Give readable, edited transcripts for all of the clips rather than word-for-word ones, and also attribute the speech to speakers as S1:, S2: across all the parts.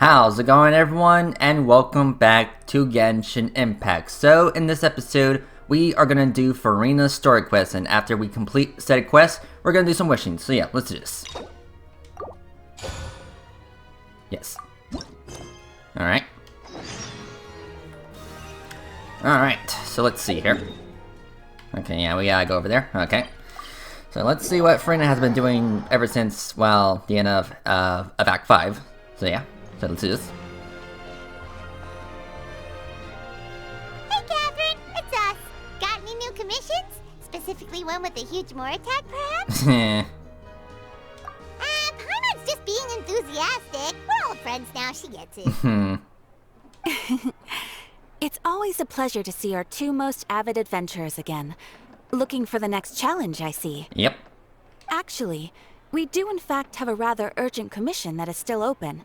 S1: How's it going, everyone, and welcome back to Genshin Impact. So in this episode, we are going to do Furina's story quest, and after we complete said quest, we're going to do some wishing. So yeah, let's do this. Yes. Alright. Alright, so let's see here. Okay, yeah, we gotta go over there. Okay. So let's see what Furina has been doing ever since, well, the end of Act 5. So yeah. So let's do this.
S2: Hey Catherine, it's us. Got any new commissions? Specifically one with a huge more attack, perhaps? Paimon's just being enthusiastic. We're old friends now, she gets it.
S3: It's always a pleasure to see our two most avid adventurers again. Looking for the next challenge, I see.
S1: Yep.
S3: Actually, we do in fact have a rather urgent commission that is still open.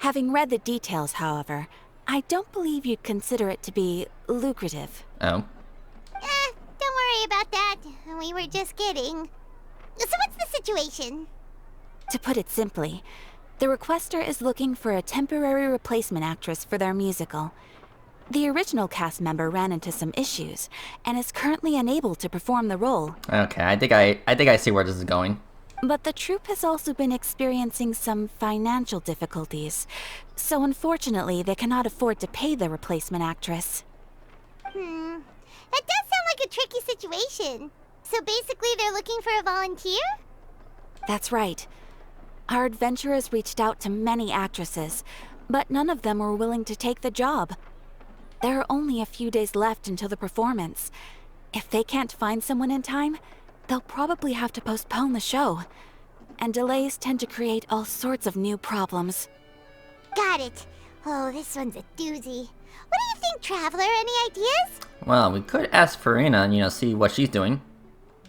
S3: Having read the details, however, I don't believe you'd consider it to be lucrative.
S1: Oh.
S2: Don't worry about that. We were just kidding. So what's the situation?
S3: To put it simply, the requester is looking for a temporary replacement actress for their musical. The original cast member ran into some issues, and is currently unable to perform the role.
S1: Okay, I think I see where this is going.
S3: But the troupe has also been experiencing some financial difficulties, so unfortunately they cannot afford to pay the replacement actress.
S2: That does sound like a tricky situation. So basically they're looking for a volunteer?
S3: That's right. Our adventurers reached out to many actresses, but none of them were willing to take the job. There are only a few days left until the performance. If they can't find someone in time, they'll probably have to postpone the show. And delays tend to create all sorts of new problems.
S2: Got it. Oh, this one's a doozy. What do you think, Traveler? Any ideas?
S1: Well, we could ask Furina and, see what she's doing.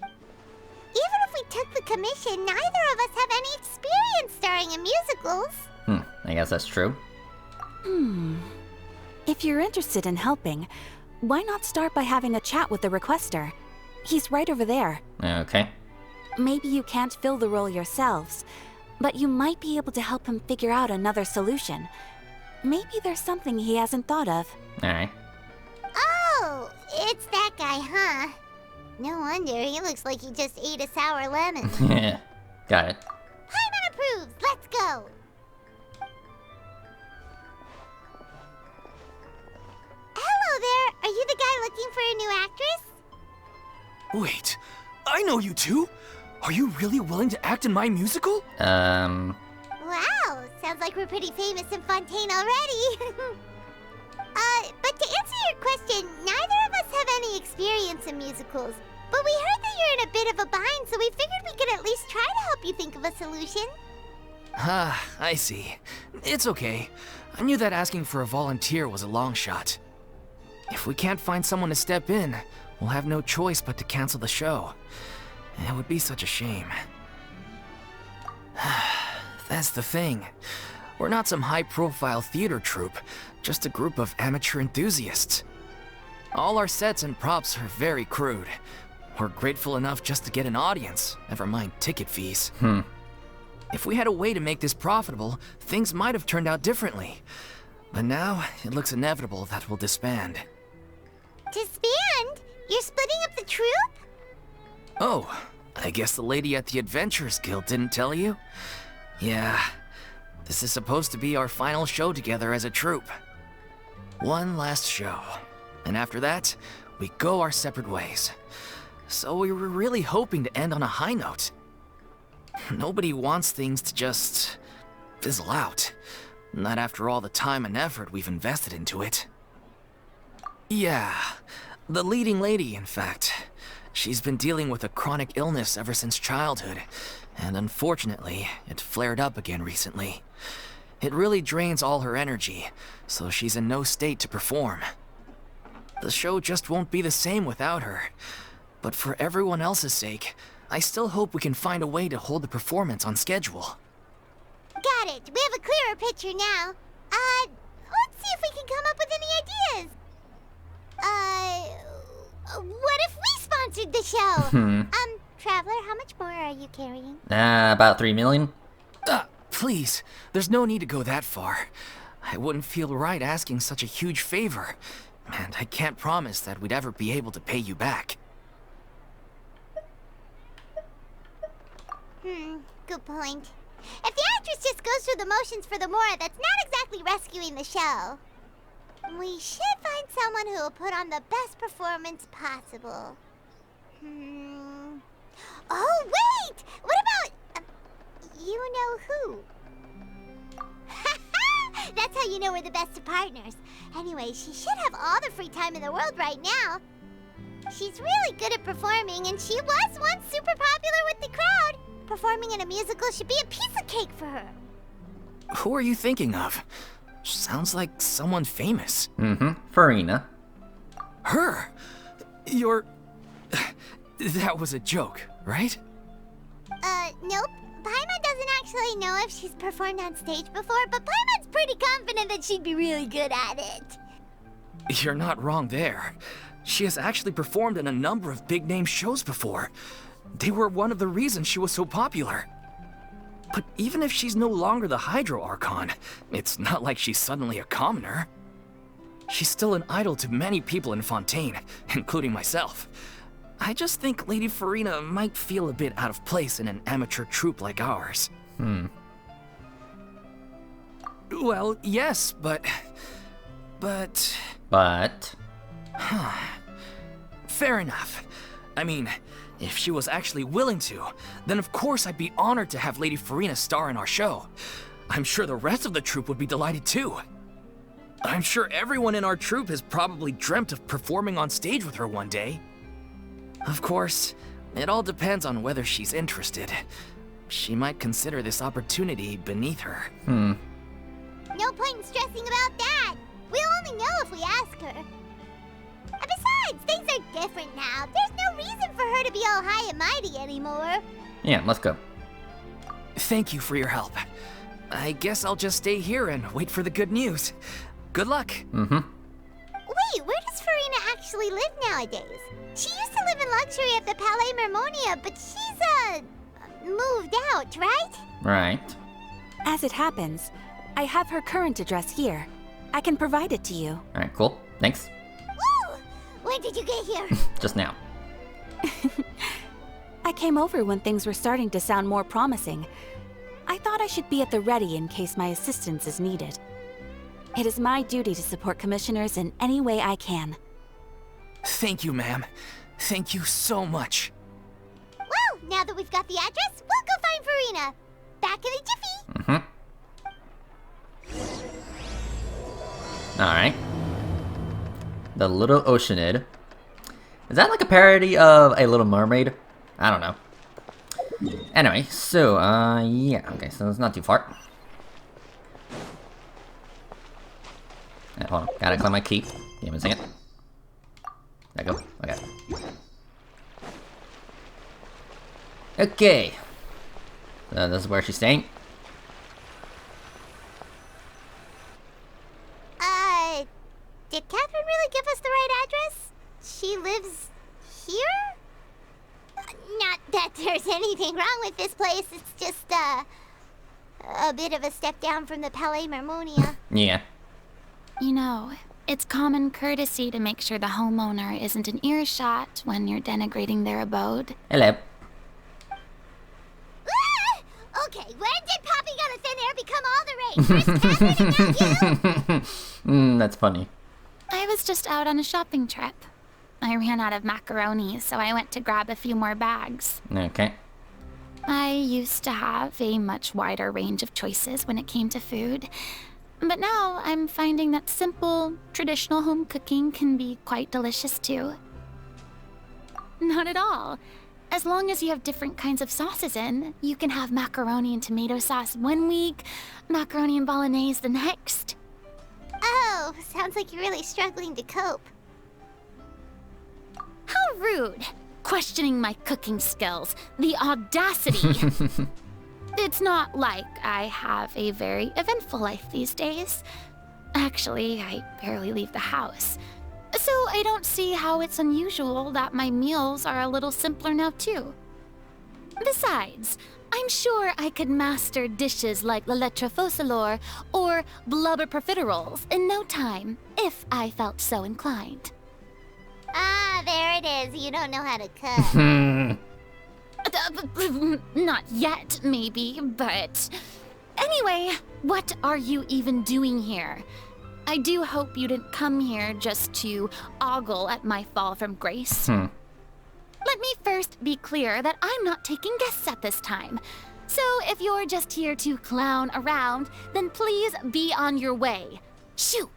S2: Even if we took the commission, neither of us have any experience starring in musicals.
S1: I guess that's true.
S3: If you're interested in helping, why not start by having a chat with the requester? He's right over there.
S1: Okay.
S3: Maybe you can't fill the role yourselves, but you might be able to help him figure out another solution. Maybe there's something he hasn't thought of.
S1: Alright.
S2: Oh, it's that guy, huh? No wonder, he looks like he just ate a sour lemon.
S1: Yeah. Got it.
S2: Paimon approves, let's go! Hello there, are you the guy looking for a new actress?
S4: Wait, I know you two! Are you really willing to act in my musical?
S2: Wow, sounds like we're pretty famous in Fontaine already. But to answer your question, neither of us have any experience in musicals. But we heard that you're in a bit of a bind, so we figured we could at least try to help you think of a solution.
S4: Ah, I see. It's okay. I knew that asking for a volunteer was a long shot. If we can't find someone to step in, we'll have no choice but to cancel the show. It would be such a shame. That's the thing. We're not some high-profile theater troupe, just a group of amateur enthusiasts. All our sets and props are very crude. We're grateful enough just to get an audience, never mind ticket fees. If we had a way to make this profitable, things might have turned out differently. But now, it looks inevitable that we'll disband.
S2: Disband? You're splitting up the troupe?
S4: Oh, I guess the lady at the Adventurers Guild didn't tell you? Yeah, this is supposed to be our final show together as a troupe. One last show, and after that, we go our separate ways. So we were really hoping to end on a high note. Nobody wants things to just fizzle out. Not after all the time and effort we've invested into it. Yeah, the leading lady, in fact. She's been dealing with a chronic illness ever since childhood, and unfortunately, it flared up again recently. It really drains all her energy, so she's in no state to perform. The show just won't be the same without her. But for everyone else's sake, I still hope we can find a way to hold the performance on schedule.
S2: Got it. We have a clearer picture now. Let's see if we can come up with any ideas. What if we sponsored the show? Traveler, how much more are you carrying?
S1: About 3 million.
S4: Please, there's no need to go that far. I wouldn't feel right asking such a huge favor, and I can't promise that we'd ever be able to pay you back.
S2: Good point. If the actress just goes through the motions for the Mora, that's not exactly rescuing the show. We should find someone who will put on the best performance possible. Oh, wait! What about... you know who? That's how you know we're the best of partners. Anyway, she should have all the free time in the world right now. She's really good at performing, and she was once super popular with the crowd. Performing in a musical should be a piece of cake for her.
S4: Who are you thinking of? Sounds like someone famous.
S1: Farina.
S4: Her? You're... That was a joke, right?
S2: Nope. Paimon doesn't actually know if she's performed on stage before, but Paimon's pretty confident that she'd be really good at it.
S4: You're not wrong there. She has actually performed in a number of big-name shows before. They were one of the reasons she was so popular. But even if she's no longer the Hydro Archon, it's not like she's suddenly a commoner. She's still an idol to many people in Fontaine, including myself. I just think Lady Farina might feel a bit out of place in an amateur troupe like ours. Well, yes, but... Fair enough. I mean, if she was actually willing to, then of course I'd be honored to have Lady Farina star in our show. I'm sure the rest of the troupe would be delighted too. I'm sure everyone in our troupe has probably dreamt of performing on stage with her one day. Of course, it all depends on whether she's interested. She might consider this opportunity beneath her.
S2: No point in stressing about that. We'll only know if we ask her. And besides, things are different now. There's no reason for her to be all high and mighty anymore.
S1: Yeah, let's go.
S4: Thank you for your help. I guess I'll just stay here and wait for the good news. Good luck.
S2: Wait, where does Farina actually live nowadays? She used to live in luxury at the Palais Mermonia, but she's, moved out, right?
S1: Right.
S3: As it happens, I have her current address here. I can provide it to you.
S1: Alright, cool. Thanks.
S2: Woo! When did you get here?
S1: Just now.
S3: I came over when things were starting to sound more promising. I thought I should be at the ready in case my assistance is needed. It is my duty to support commissioners in any way I can.
S4: Thank you, ma'am. Thank you so much.
S2: Well, now that we've got the address, we'll go find Farina. Back in a jiffy.
S1: Alright. The Little Oceanid. Is that like a parody of A Little Mermaid? I don't know. Anyway, so, yeah. Okay, so it's not too far. Hold on. Gotta claim my key. Give me a second. There you go. Okay. Okay. So this is where she's staying.
S2: Did Catherine really give us the right address? She lives here? Not that there's anything wrong with this place. It's just, a bit of a step down from the Palais Mermonia.
S1: Yeah.
S5: You know, it's common courtesy to make sure the homeowner isn't in earshot when you're denigrating their abode.
S1: Hello.
S2: Okay, when did Poppy Got a Thin Air become all the rage? First Catherine and now you?
S1: That's funny.
S5: I was just out on a shopping trip. I ran out of macaroni, so I went to grab a few more bags.
S1: Okay.
S5: I used to have a much wider range of choices when it came to food. But now I'm finding that simple, traditional home cooking can be quite delicious too. Not at all. As long as you have different kinds of sauces in, you can have macaroni and tomato sauce one week, macaroni and bolognese the next.
S2: Oh, sounds like you're really struggling to cope.
S5: How rude! Questioning my cooking skills. The audacity! It's not like I have a very eventful life these days. Actually, I barely leave the house. So I don't see how it's unusual that my meals are a little simpler now too. Besides, I'm sure I could master dishes like la lettre focilor or blubber profiteroles in no time, if I felt so inclined.
S2: Ah, there it is. You don't know how to cook.
S5: Not yet, maybe, but... Anyway, what are you even doing here? I do hope you didn't come here just to ogle at my fall from grace. Let me first be clear that I'm not taking guests at this time. So if you're just here to clown around, then please be on your way. Shoot!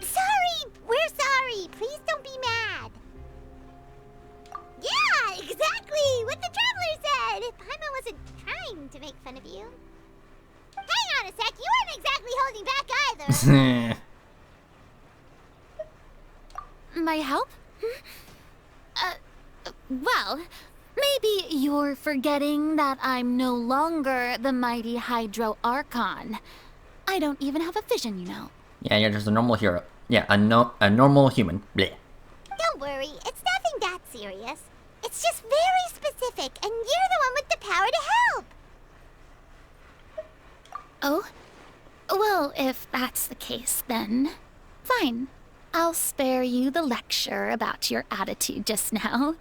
S2: Sorry! We're sorry! Please don't be mad! Yeah, exactly! What the Traveler said! Paimon wasn't trying to make fun of you. Hang on a sec, you weren't exactly holding back either!
S5: My help? Well, maybe you're forgetting that I'm no longer the mighty Hydro Archon. I don't even have a vision, you know.
S1: Yeah, you're just a normal hero. Yeah, a normal human. Blech.
S2: Don't worry, it's nothing that serious. It's just very specific, and you're the one with the power to help!
S5: Oh? Well, if that's the case, then fine. I'll spare you the lecture about your attitude just now.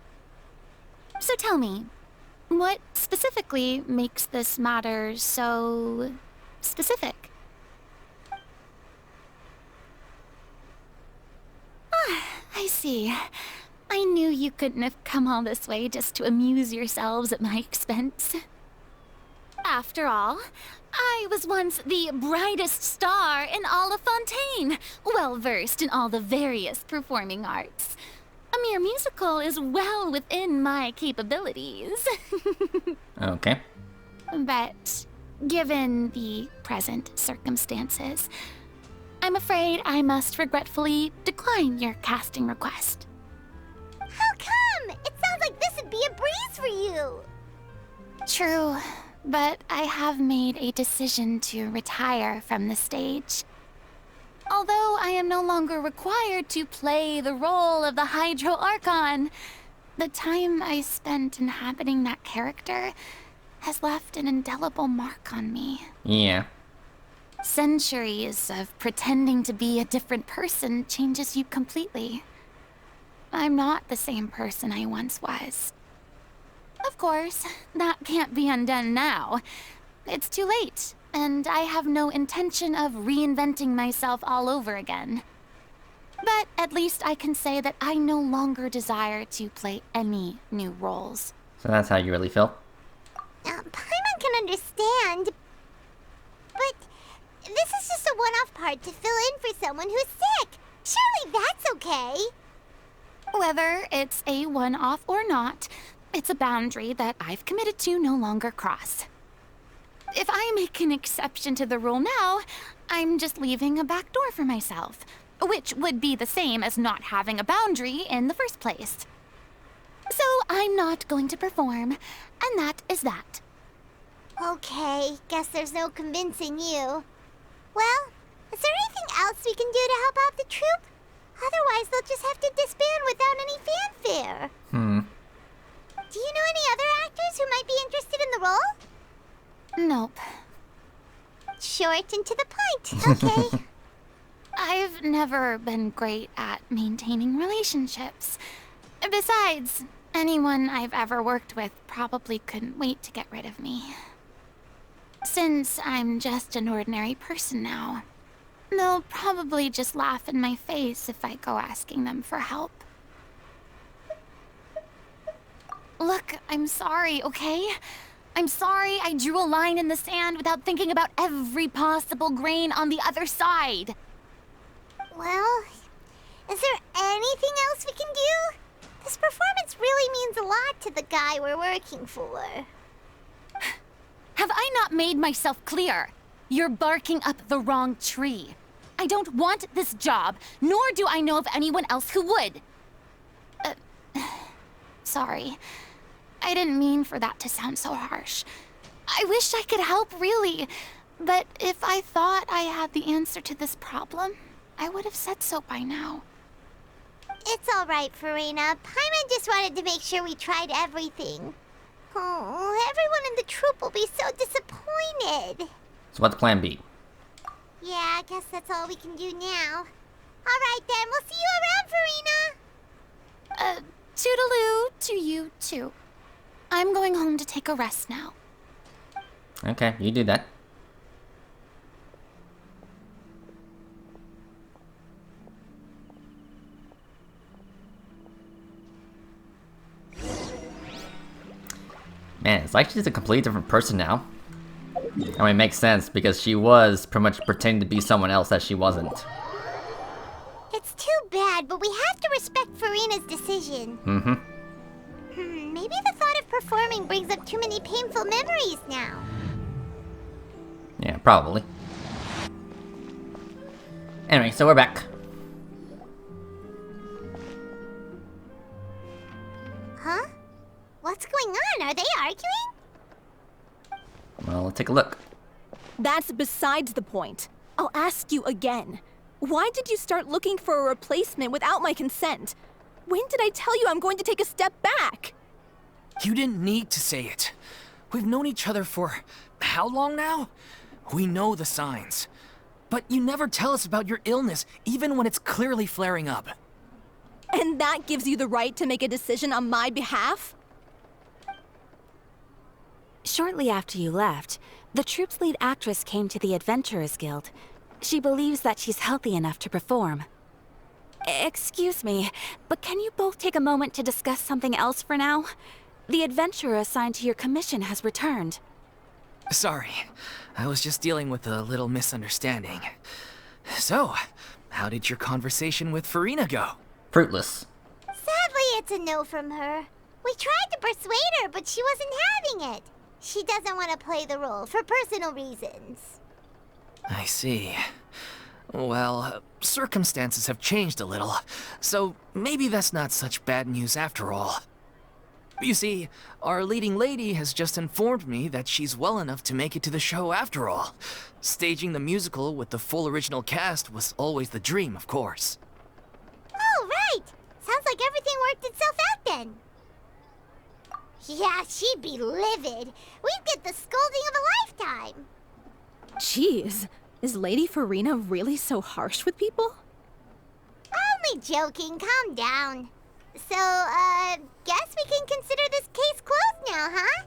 S5: So tell me, what specifically makes this matter so specific? Ah, I see. I knew you couldn't have come all this way just to amuse yourselves at my expense. After all, I was once the brightest star in all of Fontaine, well-versed in all the various performing arts. A mere musical is well within my capabilities.
S1: Okay.
S5: But given the present circumstances, I'm afraid I must regretfully decline your casting request.
S2: How come? It sounds like this would be a breeze for you!
S5: True, but I have made a decision to retire from the stage. Although I am no longer required to play the role of the Hydro Archon, the time I spent inhabiting that character has left an indelible mark on me.
S1: Yeah.
S5: Centuries of pretending to be a different person changes you completely. I'm not the same person I once was. Of course, that can't be undone now. It's too late, and I have no intention of reinventing myself all over again. But at least I can say that I no longer desire to play any new roles.
S1: So that's how you really feel?
S2: Paimon can understand, but this is just a one-off part to fill in for someone who's sick. Surely that's okay.
S5: Whether it's a one-off or not, it's a boundary that I've committed to no longer cross. If I make an exception to the rule now, I'm just leaving a back door for myself, which would be the same as not having a boundary in the first place. So I'm not going to perform, and that is that.
S2: Okay, guess there's no convincing you. Well, is there anything else we can do to help out the troupe? Otherwise, they'll just have to disband without any fanfare. Do you know any other actors who might be interested in the role?
S5: Nope.
S2: Short and to the point, okay.
S5: I've never been great at maintaining relationships. Besides, anyone I've ever worked with probably couldn't wait to get rid of me. Since I'm just an ordinary person now, they'll probably just laugh in my face if I go asking them for help. Look, I'm sorry, okay? I'm sorry I drew a line in the sand without thinking about every possible grain on the other side.
S2: Well, is there anything else we can do? This performance really means a lot to the guy we're working for.
S5: Have I not made myself clear? You're barking up the wrong tree. I don't want this job, nor do I know of anyone else who would. Sorry. I didn't mean for that to sound so harsh. I wish I could help, really. But if I thought I had the answer to this problem, I would have said so by now.
S2: It's all right, Farina. Paimon just wanted to make sure we tried everything. Oh, everyone in the troupe will be so disappointed.
S1: So what's plan B?
S2: Yeah, I guess that's all we can do now. Alright then, we'll see you around, Farina!
S5: Toodaloo to you too. I'm going home to take a rest now.
S1: Okay, you do that. Man, it's like she's a completely different person now. I mean, it makes sense because she was pretty much pretending to be someone else that she wasn't.
S2: It's too bad, but we have to respect Farina's decision. Maybe the thought of performing brings up too many painful memories now.
S1: Yeah, probably. Anyway, so we're back.
S2: Huh? What's going on? Are they arguing?
S1: Well, let's take a look.
S6: That's besides the point. I'll ask you again. Why did you start looking for a replacement without my consent? When did I tell you I'm going to take a step back?
S4: You didn't need to say it. We've known each other for how long now? We know the signs. But you never tell us about your illness, even when it's clearly flaring up.
S6: And that gives you the right to make a decision on my behalf?
S3: Shortly after you left, the troupe's lead actress came to the Adventurers Guild. She believes that she's healthy enough to perform. Excuse me, but can you both take a moment to discuss something else for now? The adventurer assigned to your commission has returned.
S4: Sorry, I was just dealing with a little misunderstanding. So, how did your conversation with Farina go?
S1: Fruitless.
S2: Sadly, it's a no from her. We tried to persuade her, but she wasn't having it. She doesn't want to play the role for personal reasons.
S4: I see. Well, circumstances have changed a little, so maybe that's not such bad news after all. You see, our leading lady has just informed me that she's well enough to make it to the show after all. Staging the musical with the full original cast was always the dream, of course.
S2: Oh, right! Sounds like everything worked itself out then. Yeah, she'd be livid. We'd get the scolding of a lifetime.
S6: Jeez, is Lady Farina really so harsh with people?
S2: Only joking, calm down. So, guess we can consider this case closed now, huh?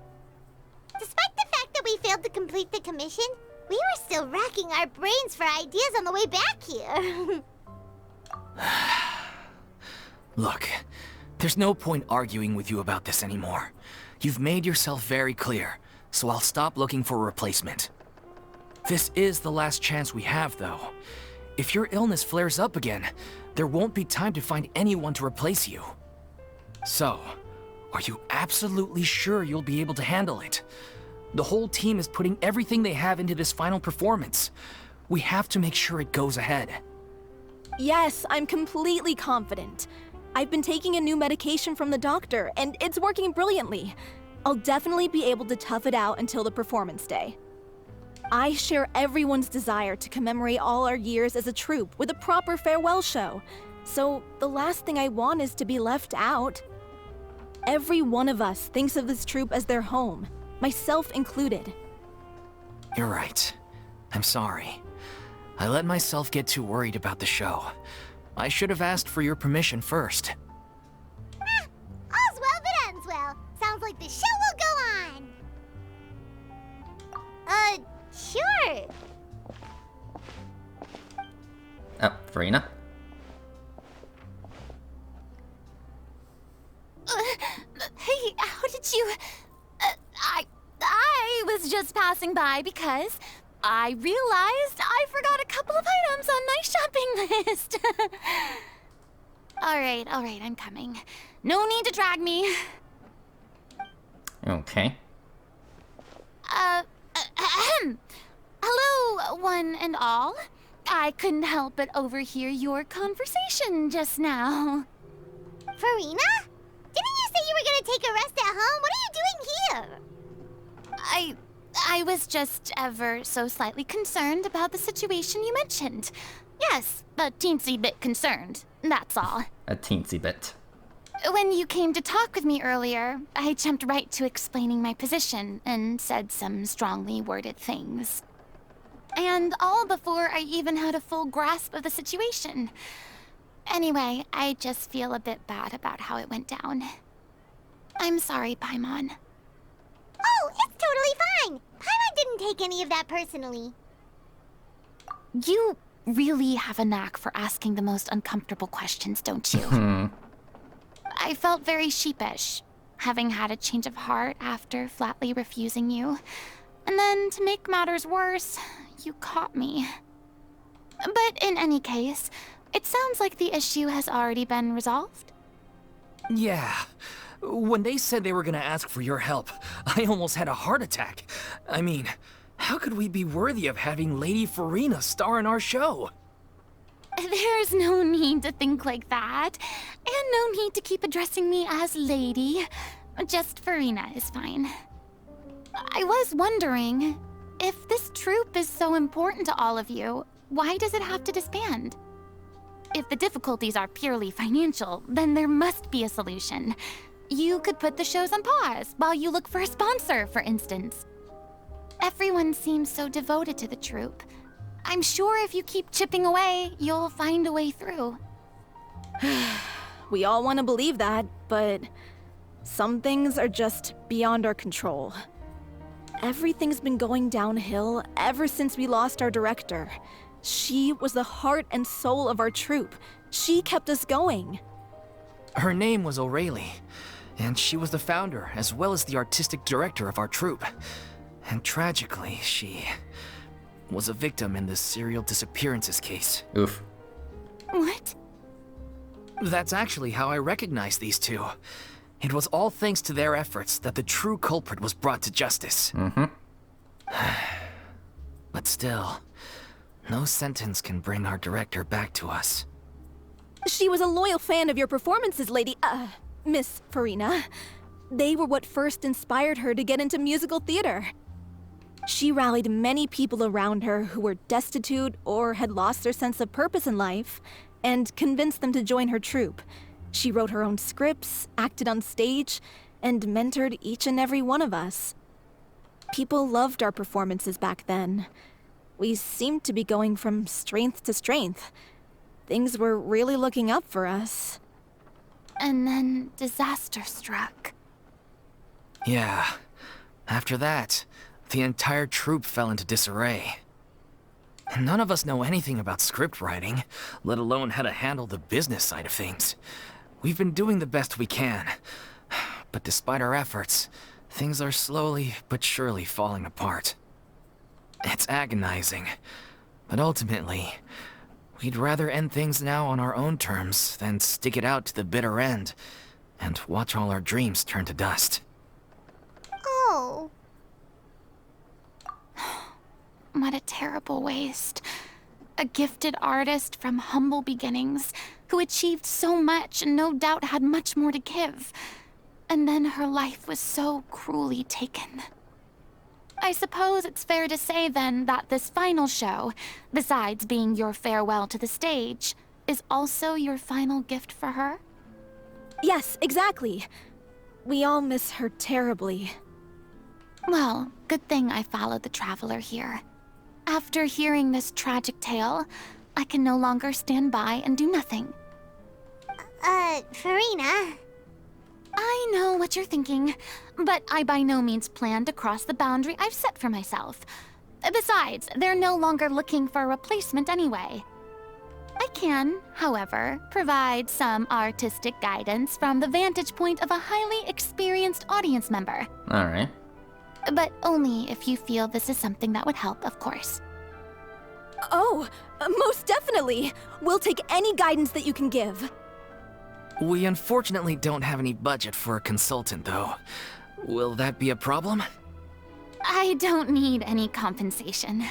S2: Despite the fact that we failed to complete the commission, we were still racking our brains for ideas on the way back here.
S4: Look, there's no point arguing with you about this anymore. You've made yourself very clear, so I'll stop looking for a replacement. This is the last chance we have, though. If your illness flares up again, there won't be time to find anyone to replace you. So, are you absolutely sure you'll be able to handle it? The whole team is putting everything they have into this final performance. We have to make sure it goes ahead.
S6: Yes, I'm completely confident. I've been taking a new medication from the doctor, and it's working brilliantly. I'll definitely be able to tough it out until the performance day. I share everyone's desire to commemorate all our years as a troupe with a proper farewell show. So the last thing I want is to be left out. Every one of us thinks of this troupe as their home, myself included.
S4: You're right. I'm sorry. I let myself get too worried about the show. I should have asked for your permission first.
S2: All's well that ends well. Sounds like the show will go on. Sure.
S1: Farina?
S5: Hey, how did you... I was just passing by because I realized I forgot a couple of items on my shopping list. All right, I'm coming. No need to drag me.
S1: Okay.
S5: Hello, one and all. I couldn't help but overhear your conversation just now.
S2: Farina? Didn't you say you were gonna take a rest at home? What are you doing here?
S5: I was just ever so slightly concerned about the situation you mentioned. Yes, a teensy bit concerned, that's all.
S1: A teensy bit.
S5: When you came to talk with me earlier, I jumped right to explaining my position and said some strongly worded things. And all before I even had a full grasp of the situation. Anyway, I just feel a bit bad about how it went down. I'm sorry, Paimon.
S2: Oh, it's totally fine. Paimon didn't take any of that personally.
S5: You really have a knack for asking the most uncomfortable questions, don't you? I felt very sheepish, having had a change of heart after flatly refusing you. And then, to make matters worse, you caught me. But in any case, it sounds like the issue has already been resolved.
S4: Yeah. When they said they were gonna ask for your help, I almost had a heart attack. I mean, how could we be worthy of having Lady Farina star in our show?
S5: There's no need to think like that, and no need to keep addressing me as Lady. Just Farina is fine. I was wondering, if this troupe is so important to all of you, why does it have to disband? If the difficulties are purely financial, then there must be a solution. You could put the shows on pause while you look for a sponsor, for instance. Everyone seems so devoted to the troupe. I'm sure if you keep chipping away, you'll find a way through.
S6: We all want to believe that, but some things are just beyond our control. Everything's been going downhill ever since we lost our director. She was the heart and soul of our troupe. She kept us going.
S4: Her name was O'Reilly, and she was the founder as well as the artistic director of our troupe. And tragically, she was a victim in the serial disappearances case.
S1: Oof.
S5: What?
S4: That's actually how I recognized these two. It was all thanks to their efforts that the true culprit was brought to justice. But still, no sentence can bring our director back to us.
S6: She was a loyal fan of your performances, Miss Farina. They were what first inspired her to get into musical theater. She rallied many people around her who were destitute or had lost their sense of purpose in life, and convinced them to join her troupe. She wrote her own scripts, acted on stage, and mentored each and every one of us. People loved our performances back then. We seemed to be going from strength to strength. Things were really looking up for us.
S5: And then disaster struck.
S4: Yeah. After that, the entire troupe fell into disarray. None of us know anything about script writing, let alone how to handle the business side of things. We've been doing the best we can, but despite our efforts, things are slowly but surely falling apart. It's agonizing, but ultimately, we'd rather end things now on our own terms than stick it out to the bitter end and watch all our dreams turn to dust.
S2: Oh.
S5: What a terrible waste. A gifted artist from humble beginnings, who achieved so much and no doubt had much more to give. And then her life was so cruelly taken. I suppose it's fair to say then that this final show, besides being your farewell to the stage, is also your final gift for her?
S6: Yes, exactly. We all miss her terribly.
S5: Well, good thing I followed the Traveler here. After hearing this tragic tale, I can no longer stand by and do nothing.
S2: Farina.
S5: I know what you're thinking, but I by no means plan to cross the boundary I've set for myself. Besides, they're no longer looking for a replacement anyway. I can, however, provide some artistic guidance from the vantage point of a highly experienced audience member.
S1: Alright.
S5: But only if you feel this is something that would help, of course.
S6: Oh, most definitely. We'll take any guidance that you can give.
S4: We unfortunately don't have any budget for a consultant, though. Will that be a problem?
S5: I don't need any compensation.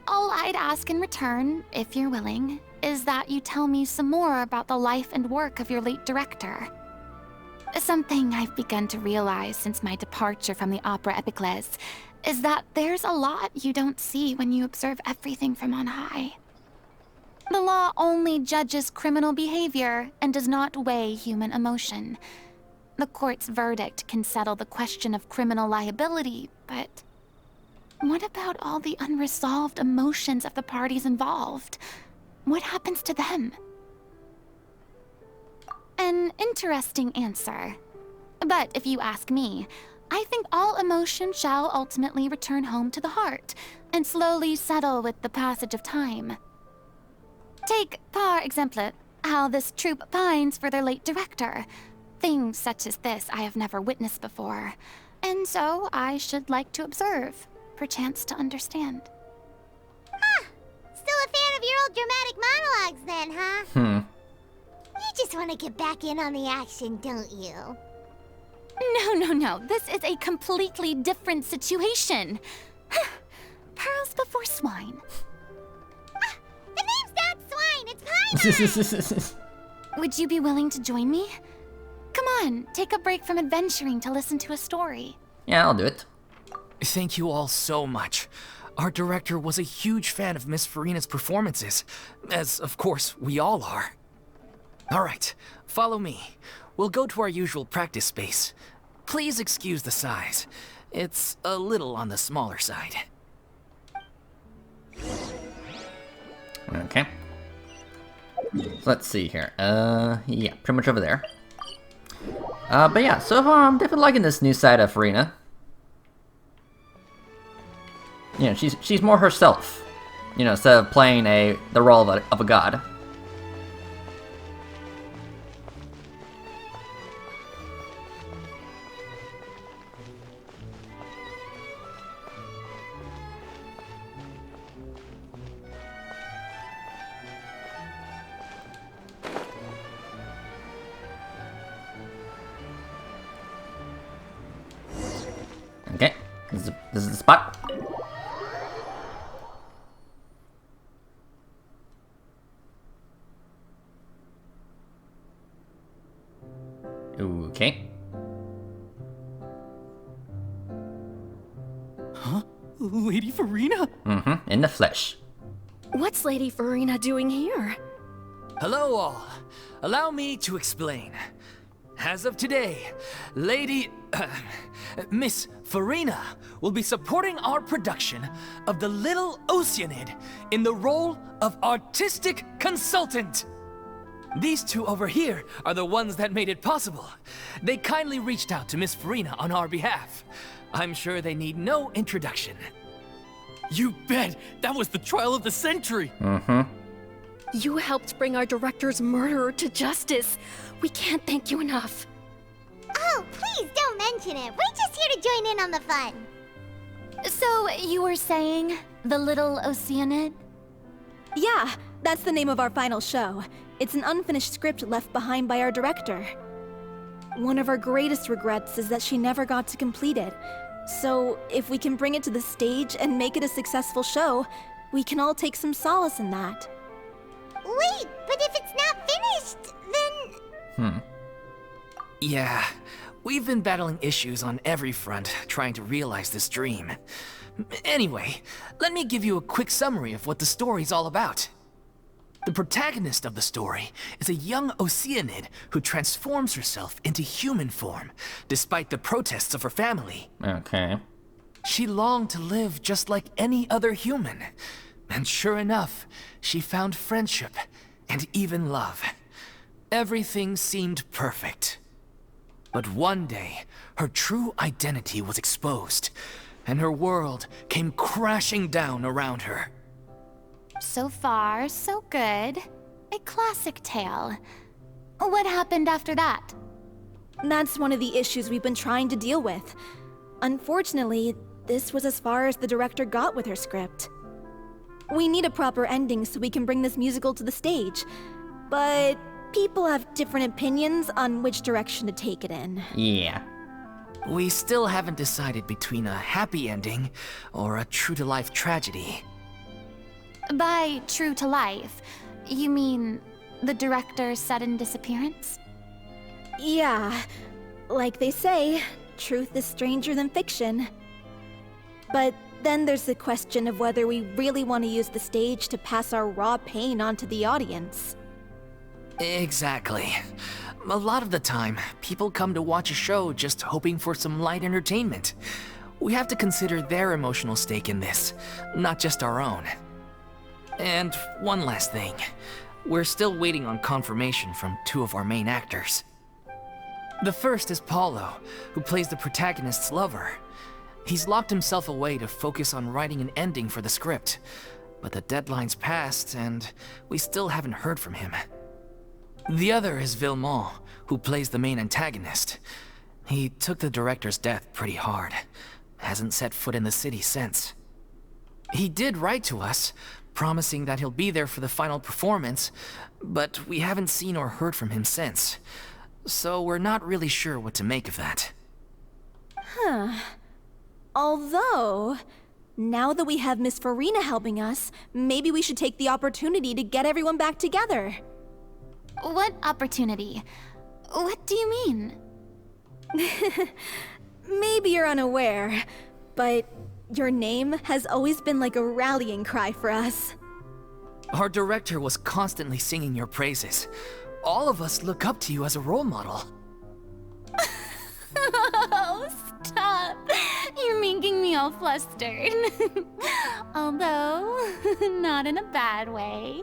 S5: All I'd ask in return, if you're willing, is that you tell me some more about the life and work of your late director. Something I've begun to realize since my departure from the Opera Epiclese is that there's a lot you don't see when you observe everything from on high. The The law only judges criminal behavior and does not weigh human emotion. The court's verdict can settle the question of criminal liability, but what about all the unresolved emotions of the parties involved? What happens to them? An interesting answer. But if you ask me, I think all emotion shall ultimately return home to the heart and slowly settle with the passage of time. Take, par exemple, how this troupe pines for their late director. Things such as this I have never witnessed before, and so I should like to observe, perchance to understand.
S2: Huh. Still a fan of your old dramatic monologues then, huh? You just want to get back in on the action, don't you?
S5: No. This is a completely different situation. Pearls before swine.
S2: The name's not Swine, it's Paimon!
S5: Would you be willing to join me? Come on, take a break from adventuring to listen to a story.
S1: Yeah, I'll do it.
S4: Thank you all so much. Our director was a huge fan of Miss Farina's performances, as of course we all are. All right, follow me. We'll go to our usual practice space. Please excuse the size. It's a little on the smaller side.
S1: Okay. So let's see here. Yeah, pretty much over there. But yeah, so far I'm definitely liking this new side of Farina. You know, she's more herself. You know, instead of playing the role of a god. Okay, this is the spot. Okay.
S4: Huh? Lady Farina?
S1: Mm-hmm, in the flesh.
S7: What's Lady Farina doing here?
S4: Hello all. Allow me to explain. As of today, Miss Farina will be supporting our production of The Little Oceanid in the role of artistic consultant. These two over here are the ones that made it possible. They kindly reached out to Miss Farina on our behalf. I'm sure they need no introduction.
S8: You bet! That was the trial of the century!
S1: Mm-hmm.
S7: You helped bring our director's murderer to justice. We can't thank you enough.
S2: Oh, please don't mention it. We're just here to join in on the fun.
S5: So, you were saying The Little Oceanid?
S6: Yeah, that's the name of our final show. It's an unfinished script left behind by our director. One of our greatest regrets is that she never got to complete it. So, if we can bring it to the stage and make it a successful show, we can all take some solace in that.
S2: Wait, but if it's not finished, then...
S4: Yeah, we've been battling issues on every front trying to realize this dream. Anyway, let me give you a quick summary of what the story's all about. The protagonist of the story is a young Oceanid who transforms herself into human form, despite the protests of her family.
S1: Okay.
S4: She longed to live just like any other human. And sure enough, she found friendship and even love. Everything seemed perfect. But one day, her true identity was exposed, and her world came crashing down around her.
S5: So far, so good. A classic tale. What happened after that?
S6: That's one of the issues we've been trying to deal with. Unfortunately, this was as far as the director got with her script. We need a proper ending so we can bring this musical to the stage. But people have different opinions on which direction to take it in.
S1: Yeah.
S4: We still haven't decided between a happy ending or a true-to-life tragedy.
S5: By true to life, you mean the director's sudden disappearance?
S6: Yeah, like they say, truth is stranger than fiction. But Then there's the question of whether we really want to use the stage to pass our raw pain onto the audience.
S4: Exactly. A lot of the time, people come to watch a show just hoping for some light entertainment. We have to consider their emotional stake in this, not just our own. And one last thing. We're still waiting on confirmation from 2 of our main actors. The first is Paulo, who plays the protagonist's lover. He's locked himself away to focus on writing an ending for the script, but the deadline's passed and we still haven't heard from him. The other is Villemont, who plays the main antagonist. He took the director's death pretty hard. Hasn't set foot in the city since. He did write to us, promising that he'll be there for the final performance, but we haven't seen or heard from him since. So we're not really sure what to make of that.
S6: Although, now that we have Miss Farina helping us, maybe we should take the opportunity to get everyone back together.
S5: What opportunity? What do you mean?
S6: Maybe you're unaware, but your name has always been like a rallying cry for us.
S4: Our director was constantly singing your praises. All of us look up to you as a role model.
S5: Oh, stop! You're making me all flustered. Although, not in a bad way.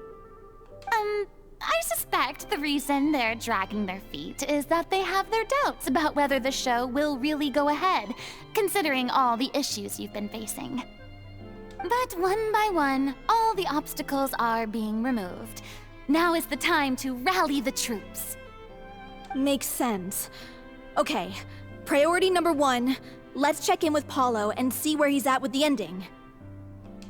S5: I suspect the reason they're dragging their feet is that they have their doubts about whether the show will really go ahead, considering all the issues you've been facing. But one by one, all the obstacles are being removed. Now is the time to rally the troops.
S6: Makes sense. Okay, priority number 1, let's check in with Paulo and see where he's at with the ending.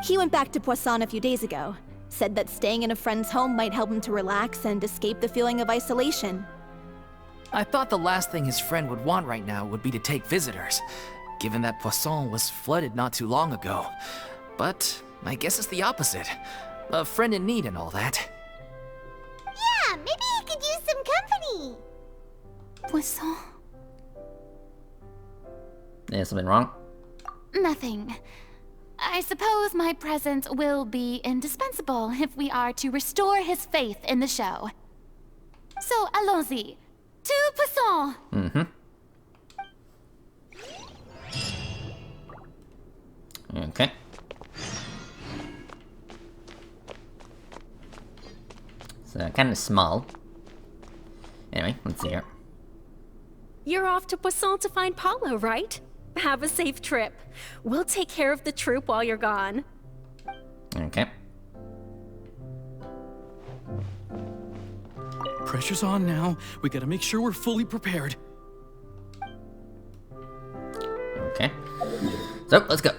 S6: He went back to Poisson a few days ago. Said that staying in a friend's home might help him to relax and escape the feeling of isolation.
S4: I thought the last thing his friend would want right now would be to take visitors, given that Poisson was flooded not too long ago. But I guess it's the opposite. A friend in need and all that.
S2: Yeah, maybe he could use some company.
S5: Poisson?
S1: There's something wrong?
S5: Nothing. I suppose my presence will be indispensable if we are to restore his faith in the show. So, allons-y. To Poisson!
S1: Okay. So, kind of small. Anyway, let's see here.
S7: You're off to Poisson to find Paulo, right? Have a safe trip. We'll take care of the troop while you're gone.
S1: Okay.
S8: Pressure's on now. We gotta make sure we're fully prepared.
S1: Okay. So, let's go.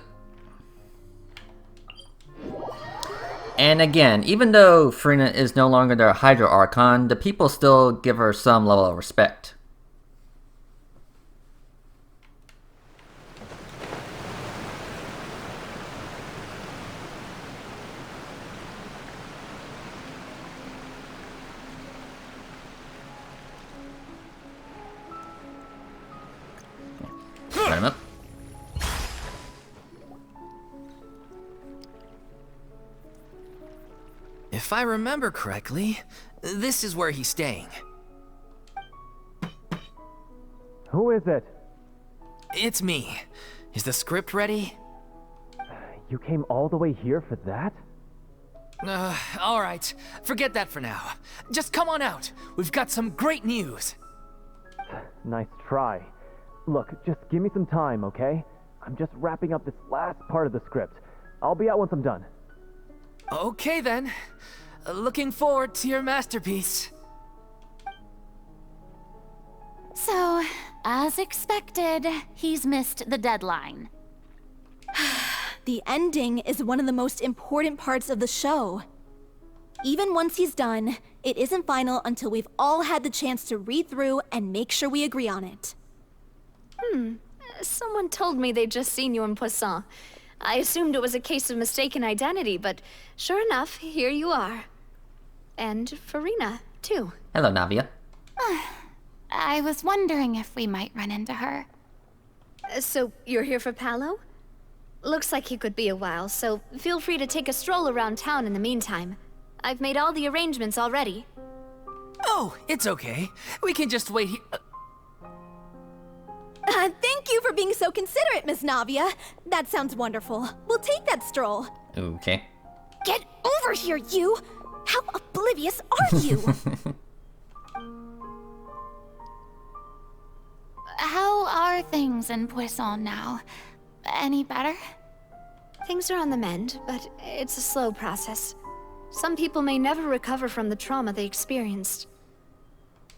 S1: And again, even though Farina is no longer their Hydro Archon, the people still give her some level of respect. Light him up.
S4: If I remember correctly, this is where he's staying.
S9: Who is it?
S4: It's me. Is the script ready?
S9: You came all the way here for that?
S4: Alright. Forget that for now. Just come on out. We've got some great news.
S9: Nice try. Look, just give me some time, okay? I'm just wrapping up this last part of the script. I'll be out once I'm done.
S4: Okay then. Looking forward to your masterpiece.
S5: So, as expected, he's missed the deadline.
S6: The ending is one of the most important parts of the show. Even once he's done, it isn't final until we've all had the chance to read through and make sure we agree on it.
S10: Someone told me they'd just seen you in Poisson. I assumed it was a case of mistaken identity, but sure enough, here you are. And Farina, too.
S1: Hello, Navia.
S5: I was wondering if we might run into her.
S10: So, you're here for Paolo? looks like he could be a while, so feel free to take a stroll around town in the meantime. I've made all the arrangements already.
S4: Oh, it's okay. We can just wait here.
S6: Thank you for being so considerate, Miss Navia. That sounds wonderful. We'll take that stroll.
S1: Okay.
S6: Get over here, you! How oblivious are you?
S5: How are things in Poisson now? Any better?
S10: Things are on the mend, but it's a slow process. Some people may never recover from the trauma they experienced.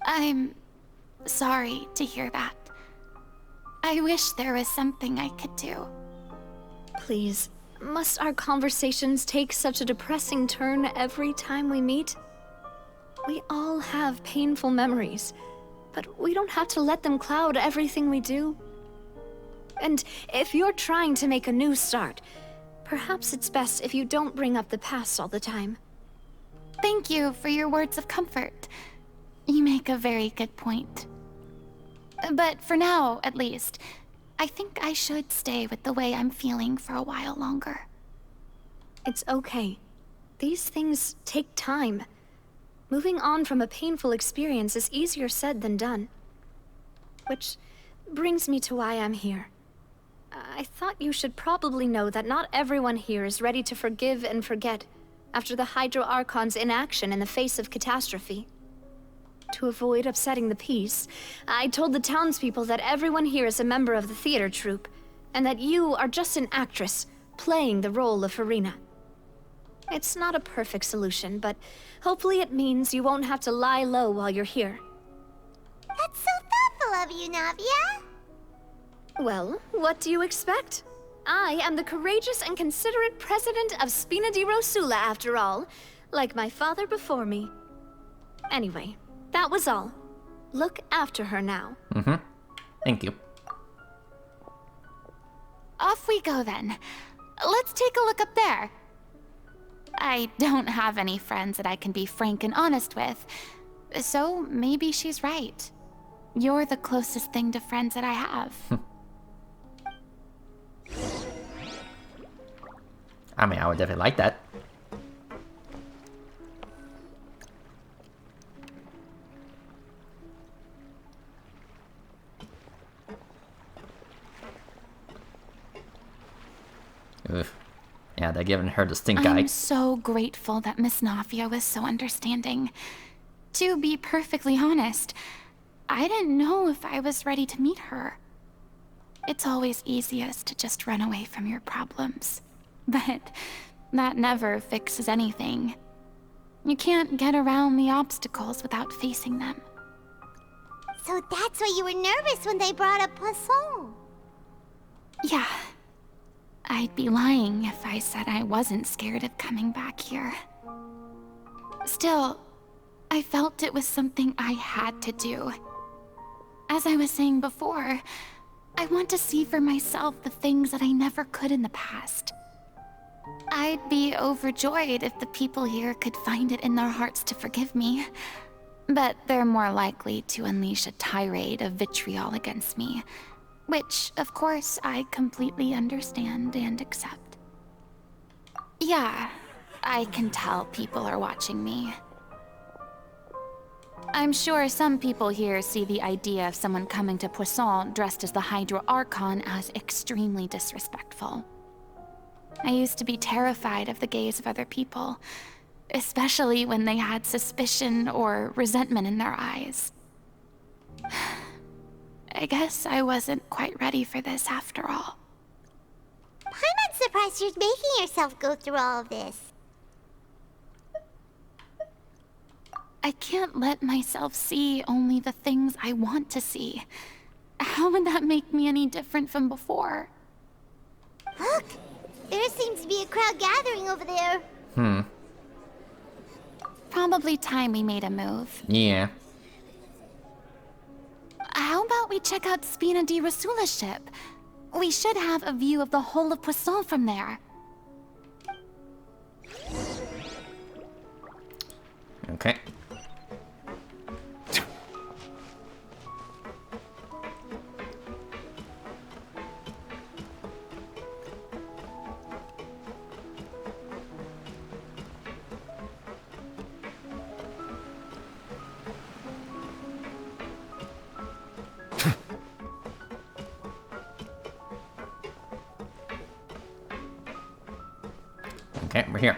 S5: I'm sorry to hear that. I wish there was something I could do.
S10: Please, must our conversations take such a depressing turn every time we meet? We all have painful memories, but we don't have to let them cloud everything we do. And if you're trying to make a new start, perhaps it's best if you don't bring up the past all the time.
S5: Thank you for your words of comfort. You make a very good point. But for now, at least, I think I should stay with the way I'm feeling for a while longer.
S10: It's okay. These things take time. Moving on from a painful experience is easier said than done. Which brings me to why I'm here. I thought you should probably know that not everyone here is ready to forgive and forget after the Hydro Archon's inaction in the face of catastrophe. To avoid upsetting the peace, I told the townspeople that everyone here is a member of the theater troupe, and that you are just an actress playing the role of Farina. It's not a perfect solution, but hopefully it means you won't have to lie low while you're here.
S2: That's so thoughtful of you, Navia.
S10: Well, what do you expect? I am the courageous and considerate president of Spina di Rosula, after all, like my father before me. Anyway, that was all. Look after her now.
S1: Mm-hmm. Thank you.
S5: Off we go then. Let's take a look up there. I don't have any friends that I can be frank and honest with, so maybe she's right. You're the closest thing to friends that I have.
S1: I mean, I would definitely like that. Oof. Yeah, they're giving her the stink eye.
S5: I'm so grateful that Miss Navia was so understanding. To be perfectly honest, I didn't know if I was ready to meet her. It's always easiest to just run away from your problems. But that never fixes anything. You can't get around the obstacles without facing them.
S2: So that's why you were nervous when they brought up Poisson.
S5: Yeah. I'd be lying if I said I wasn't scared of coming back here. Still, I felt it was something I had to do. As I was saying before, I want to see for myself the things that I never could in the past. I'd be overjoyed if the people here could find it in their hearts to forgive me. But they're more likely to unleash a tirade of vitriol against me. Which, of course, I completely understand and accept. Yeah, I can tell people are watching me. I'm sure some people here see the idea of someone coming to Poisson dressed as the Hydro Archon as extremely disrespectful. I used to be terrified of the gaze of other people, especially when they had suspicion or resentment in their eyes. I guess I wasn't quite ready for this after all.
S2: I'm not surprised you're making yourself go through all of this.
S5: I can't let myself see only the things I want to see. How would that make me any different from before?
S2: Look! There seems to be a crowd gathering over there.
S5: Probably time we made a move.
S1: Yeah.
S5: How about we check out Spina di Rosula's ship? We should have a view of the whole of Poisson from there.
S1: Okay. Okay, we're here.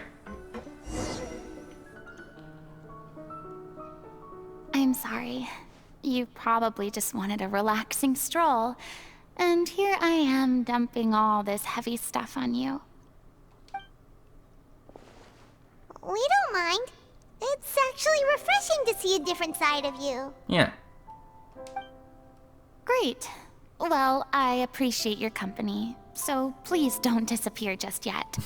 S5: I'm sorry. You probably just wanted a relaxing stroll. And here I am dumping all this heavy stuff on you.
S2: We don't mind. It's actually refreshing to see a different side of you.
S1: Yeah.
S5: Great. Well, I appreciate your company, so please don't disappear just yet.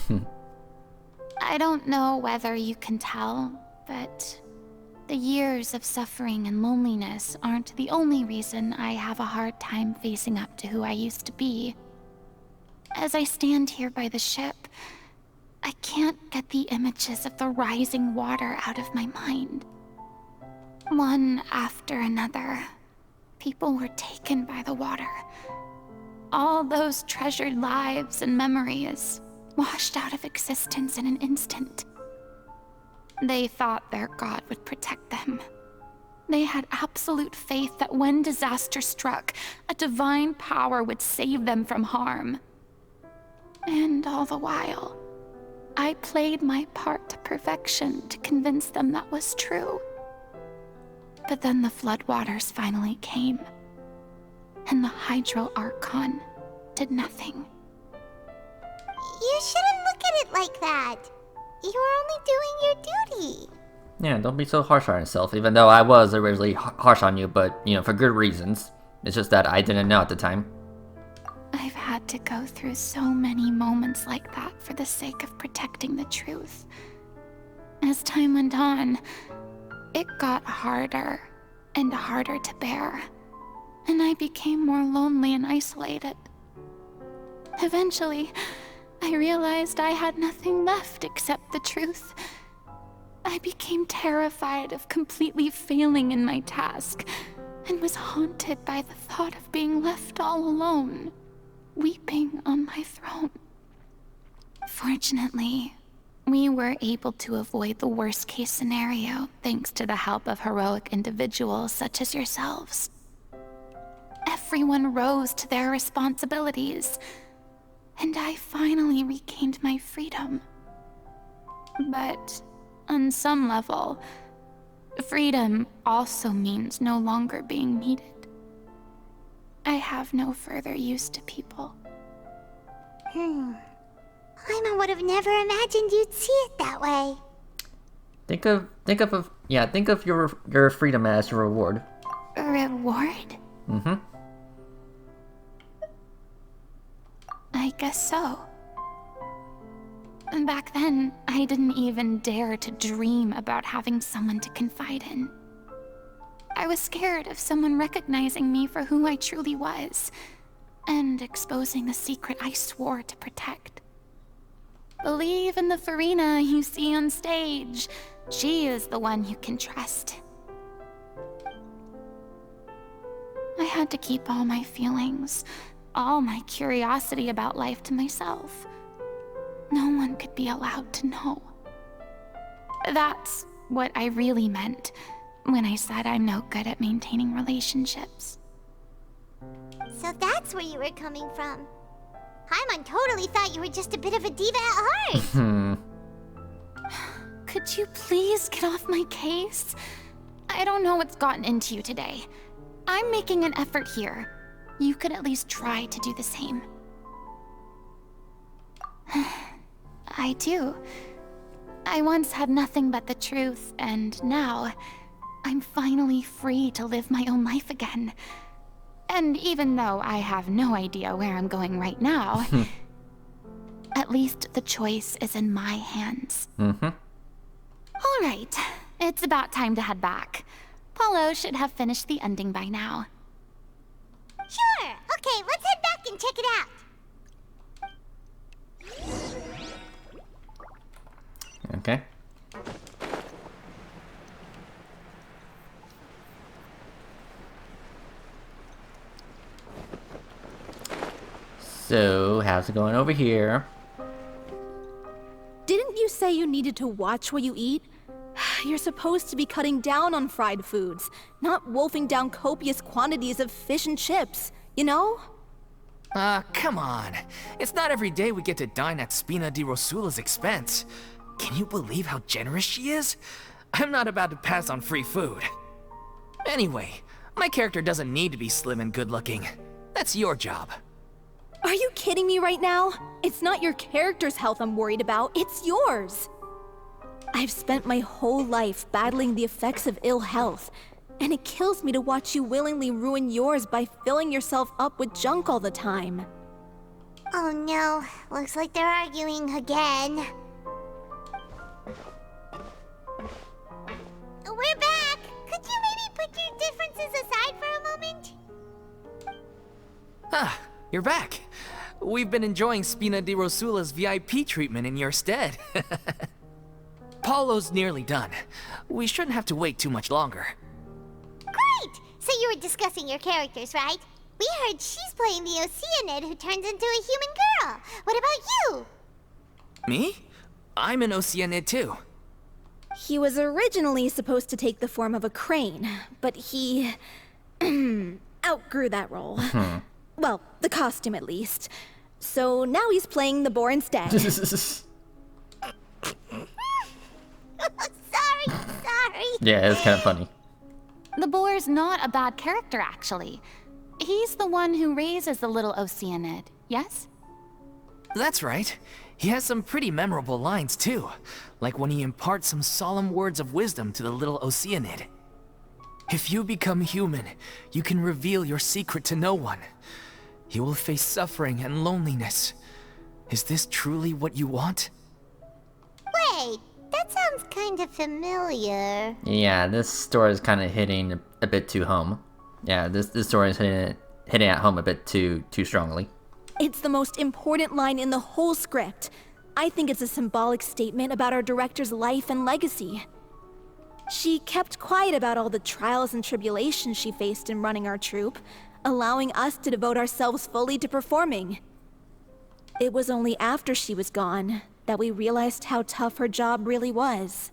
S5: I don't know whether you can tell, but the years of suffering and loneliness aren't the only reason I have a hard time facing up to who I used to be. As I stand here by the ship, I can't get the images of the rising water out of my mind. One after another, people were taken by the water. All those treasured lives and memories washed out of existence in an instant. They thought their god would protect them. They had absolute faith that when disaster struck, a divine power would save them from harm. And all the while, I played my part to perfection to convince them that was true. But then the floodwaters finally came, and the Hydro Archon did nothing.
S2: You shouldn't look at it like that. You're only doing your duty.
S1: Yeah, don't be so harsh on yourself, even though I was originally harsh on you, but, you know, for good reasons. It's just that I didn't know at the time.
S5: I've had to go through so many moments like that for the sake of protecting the truth. As time went on, it got harder and harder to bear, and I became more lonely and isolated. Eventually, I realized I had nothing left except the truth. I became terrified of completely failing in my task, and was haunted by the thought of being left all alone, weeping on my throne. Fortunately, we were able to avoid the worst-case scenario thanks to the help of heroic individuals such as yourselves. Everyone rose to their responsibilities, and I finally regained my freedom. But on some level, freedom also means no longer being needed. I have no further use to people.
S2: Paimon would have never imagined you'd see it that way.
S1: Think of your freedom as your reward.
S5: A reward?
S1: Mm-hmm.
S5: I guess so. And back then, I didn't even dare to dream about having someone to confide in. I was scared of someone recognizing me for who I truly was, and exposing the secret I swore to protect. Believe in the Farina you see on stage. She is the one you can trust. I had to keep all my feelings, all my curiosity about life to myself. No one could be allowed to know. That's what I really meant when I said I'm no good at maintaining relationships.
S2: So that's where you were coming from. Paimon totally thought you were just a bit of a diva at heart.
S5: Could you please get off my case? I don't know what's gotten into you today. I'm making an effort here. You could at least try to do the same. I do. I once had nothing but the truth, and now I'm finally free to live my own life again. And even though I have no idea where I'm going right now, at least the choice is in my hands.
S1: Mm-hmm.
S5: All right, it's about time to head back. Paulo should have finished the ending by now.
S2: Sure. Okay, let's head back and check it out.
S1: Okay. So, how's it going over here?
S6: Didn't you say you needed to watch what you eat? You're supposed to be cutting down on fried foods, not wolfing down copious quantities of fish and chips, you know?
S4: Come on. It's not every day we get to dine at Spina di Rosula's expense. Can you believe how generous she is? I'm not about to pass on free food. Anyway, my character doesn't need to be slim and good-looking. That's your job.
S6: Are you kidding me right now? It's not your character's health I'm worried about, it's yours. I've spent my whole life battling the effects of ill health, and it kills me to watch you willingly ruin yours by filling yourself up with junk all the time.
S2: Oh no, looks like they're arguing again. We're back! Could you maybe put your differences aside for a moment?
S4: Ah, you're back. We've been enjoying Spina di Rosula's VIP treatment in your stead. Paulo's nearly done. We shouldn't have to wait too much longer.
S2: Great! So you were discussing your characters, right? We heard she's playing the Oceanid who turns into a human girl. What about you?
S4: Me? I'm an Oceanid too.
S6: He was originally supposed to take the form of a crane, but he outgrew that role. Well, the costume at least. So now he's playing the boar instead.
S2: Sorry.
S1: Yeah, it's kind of funny.
S5: The boar's not a bad character, actually. He's the one who raises the little Oceanid, yes?
S4: That's right. He has some pretty memorable lines too, like when he imparts some solemn words of wisdom to the little Oceanid. If you become human, you can reveal your secret to no one. You will face suffering and loneliness. Is this truly what you want?
S2: Wait, that sounds kind of familiar.
S1: Yeah, this story is kind of hitting a bit too home. Yeah, this story is hitting at home a bit too strongly.
S6: It's the most important line in the whole script. I think it's a symbolic statement about our director's life and legacy. She kept quiet about all the trials and tribulations she faced in running our troupe, allowing us to devote ourselves fully to performing. It was only after she was gone that we realized how tough her job really was.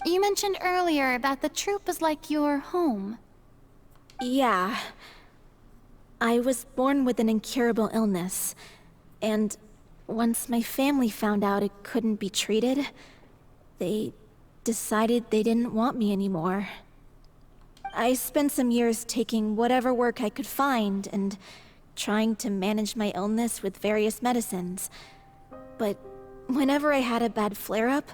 S5: You mentioned earlier that the troupe is like your home.
S6: Yeah. I was born with an incurable illness, and once my family found out it couldn't be treated, they decided they didn't want me anymore. I spent some years taking whatever work I could find and trying to manage my illness with various medicines. But whenever I had a bad flare-up,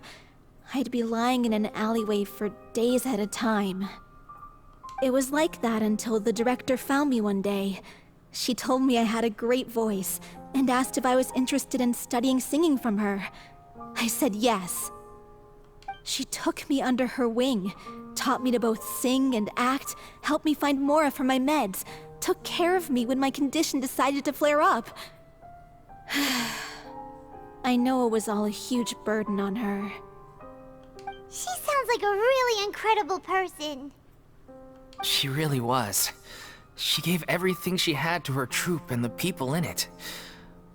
S6: I'd be lying in an alleyway for days at a time. It was like that until the director found me one day. She told me I had a great voice and asked if I was interested in studying singing from her. I said yes. She took me under her wing, taught me to both sing and act, helped me find Mora for my meds, took care of me when my condition decided to flare up. I know it was all a huge burden on her.
S2: She sounds like a really incredible person.
S4: She really was. She gave everything she had to her troupe and the people in it.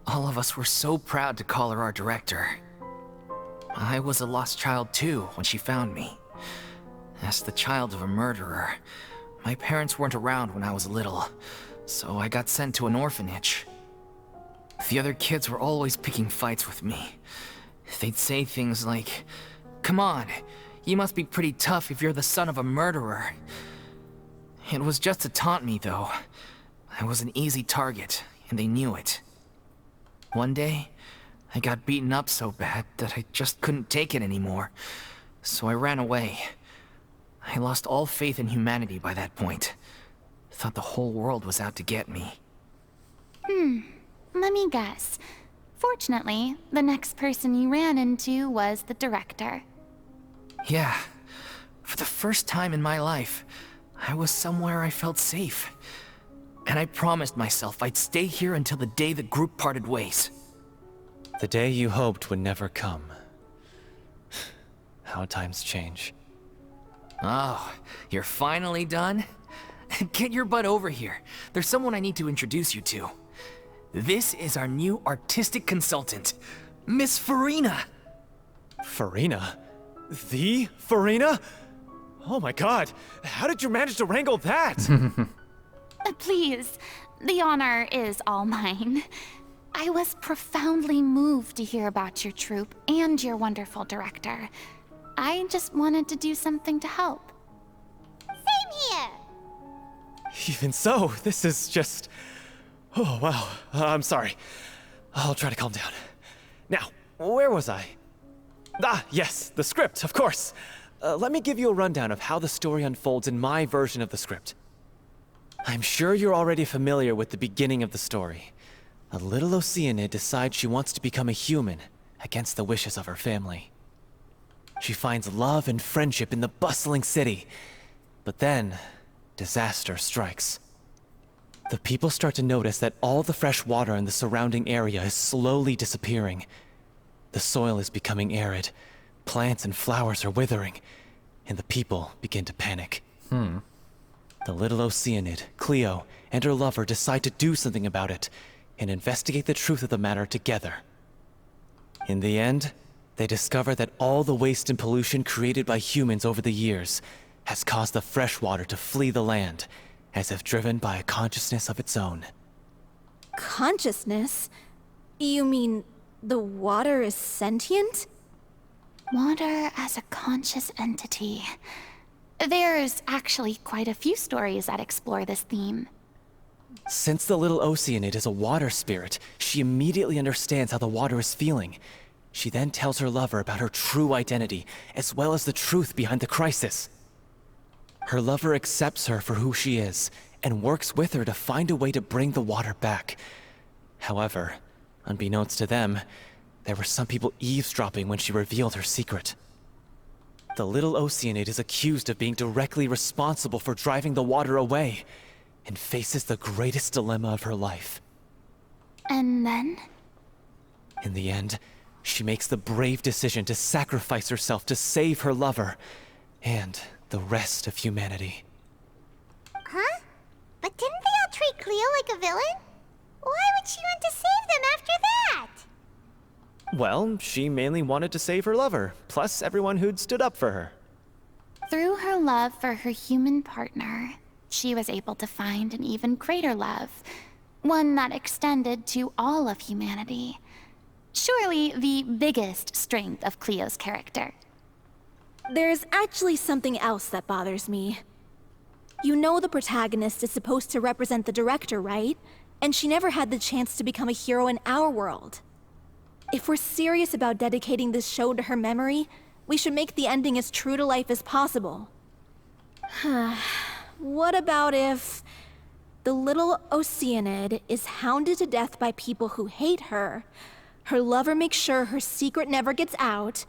S4: All of us were so proud to call her our director. I was a lost child too when she found me. As the child of a murderer, my parents weren't around when I was little, so I got sent to an orphanage. The other kids were always picking fights with me. They'd say things like, "Come on, you must be pretty tough if you're the son of a murderer." It was just to taunt me, though. I was an easy target, and they knew it. One day, I got beaten up so bad that I just couldn't take it anymore, so I ran away. I lost all faith in humanity by that point. Thought the whole world was out to get me.
S5: Let me guess. Fortunately, the next person you ran into was the director.
S4: Yeah. For the first time in my life, I was somewhere I felt safe. And I promised myself I'd stay here until the day the group parted ways.
S9: The day you hoped would never come. How times change.
S4: Oh, you're finally done? Get your butt over here. There's someone I need to introduce you to. This is our new artistic consultant, Miss Farina.
S9: Farina? The Farina? Oh my god, how did you manage to wrangle that?
S5: Please, The honor is all mine. I was profoundly moved to hear about your troupe and your wonderful director. I just wanted to do something to help.
S2: Same here!
S9: Even so, this is just... Oh, wow. I'm sorry. I'll try to calm down. Now, where was I? Ah, yes, the script, of course. Let me give you a rundown of how the story unfolds in my version of the script. I'm sure you're already familiar with the beginning of the story. A little Oceanid decides she wants to become a human, against the wishes of her family. She finds love and friendship in the bustling city. But then, disaster strikes. The people start to notice that all the fresh water in the surrounding area is slowly disappearing. The soil is becoming arid, plants and flowers are withering, and the people begin to panic. The little Oceanid, Cleo, and her lover decide to do something about it, and investigate the truth of the matter together. In the end, they discover that all the waste and pollution created by humans over the years has caused the fresh water to flee the land, as if driven by a consciousness of its own.
S6: Consciousness? You mean the water is sentient?
S5: Water as a conscious entity. There's actually quite a few stories that explore this theme.
S9: Since the little Oceanid is a water spirit, she immediately understands how the water is feeling. She then tells her lover about her true identity, as well as the truth behind the crisis. Her lover accepts her for who she is, and works with her to find a way to bring the water back. However, unbeknownst to them, there were some people eavesdropping when she revealed her secret. The little Oceanid is accused of being directly responsible for driving the water away, and faces the greatest dilemma of her life.
S5: And then?
S9: In the end, she makes the brave decision to sacrifice herself to save her lover, and the rest of humanity.
S2: Huh? But didn't they all treat Cleo like a villain? Why would she want to save them after that?
S9: Well, she mainly wanted to save her lover, plus everyone who'd stood up for her.
S5: Through her love for her human partner, she was able to find an even greater love, one that extended to all of humanity. Surely the biggest strength of Cleo's character.
S6: There's actually something else that bothers me. You know the protagonist is supposed to represent the director, right? And she never had the chance to become a hero in our world. If we're serious about dedicating this show to her memory, we should make the ending as true to life as possible. What about if the little Oceanid is hounded to death by people who hate her, her lover makes sure her secret never gets out,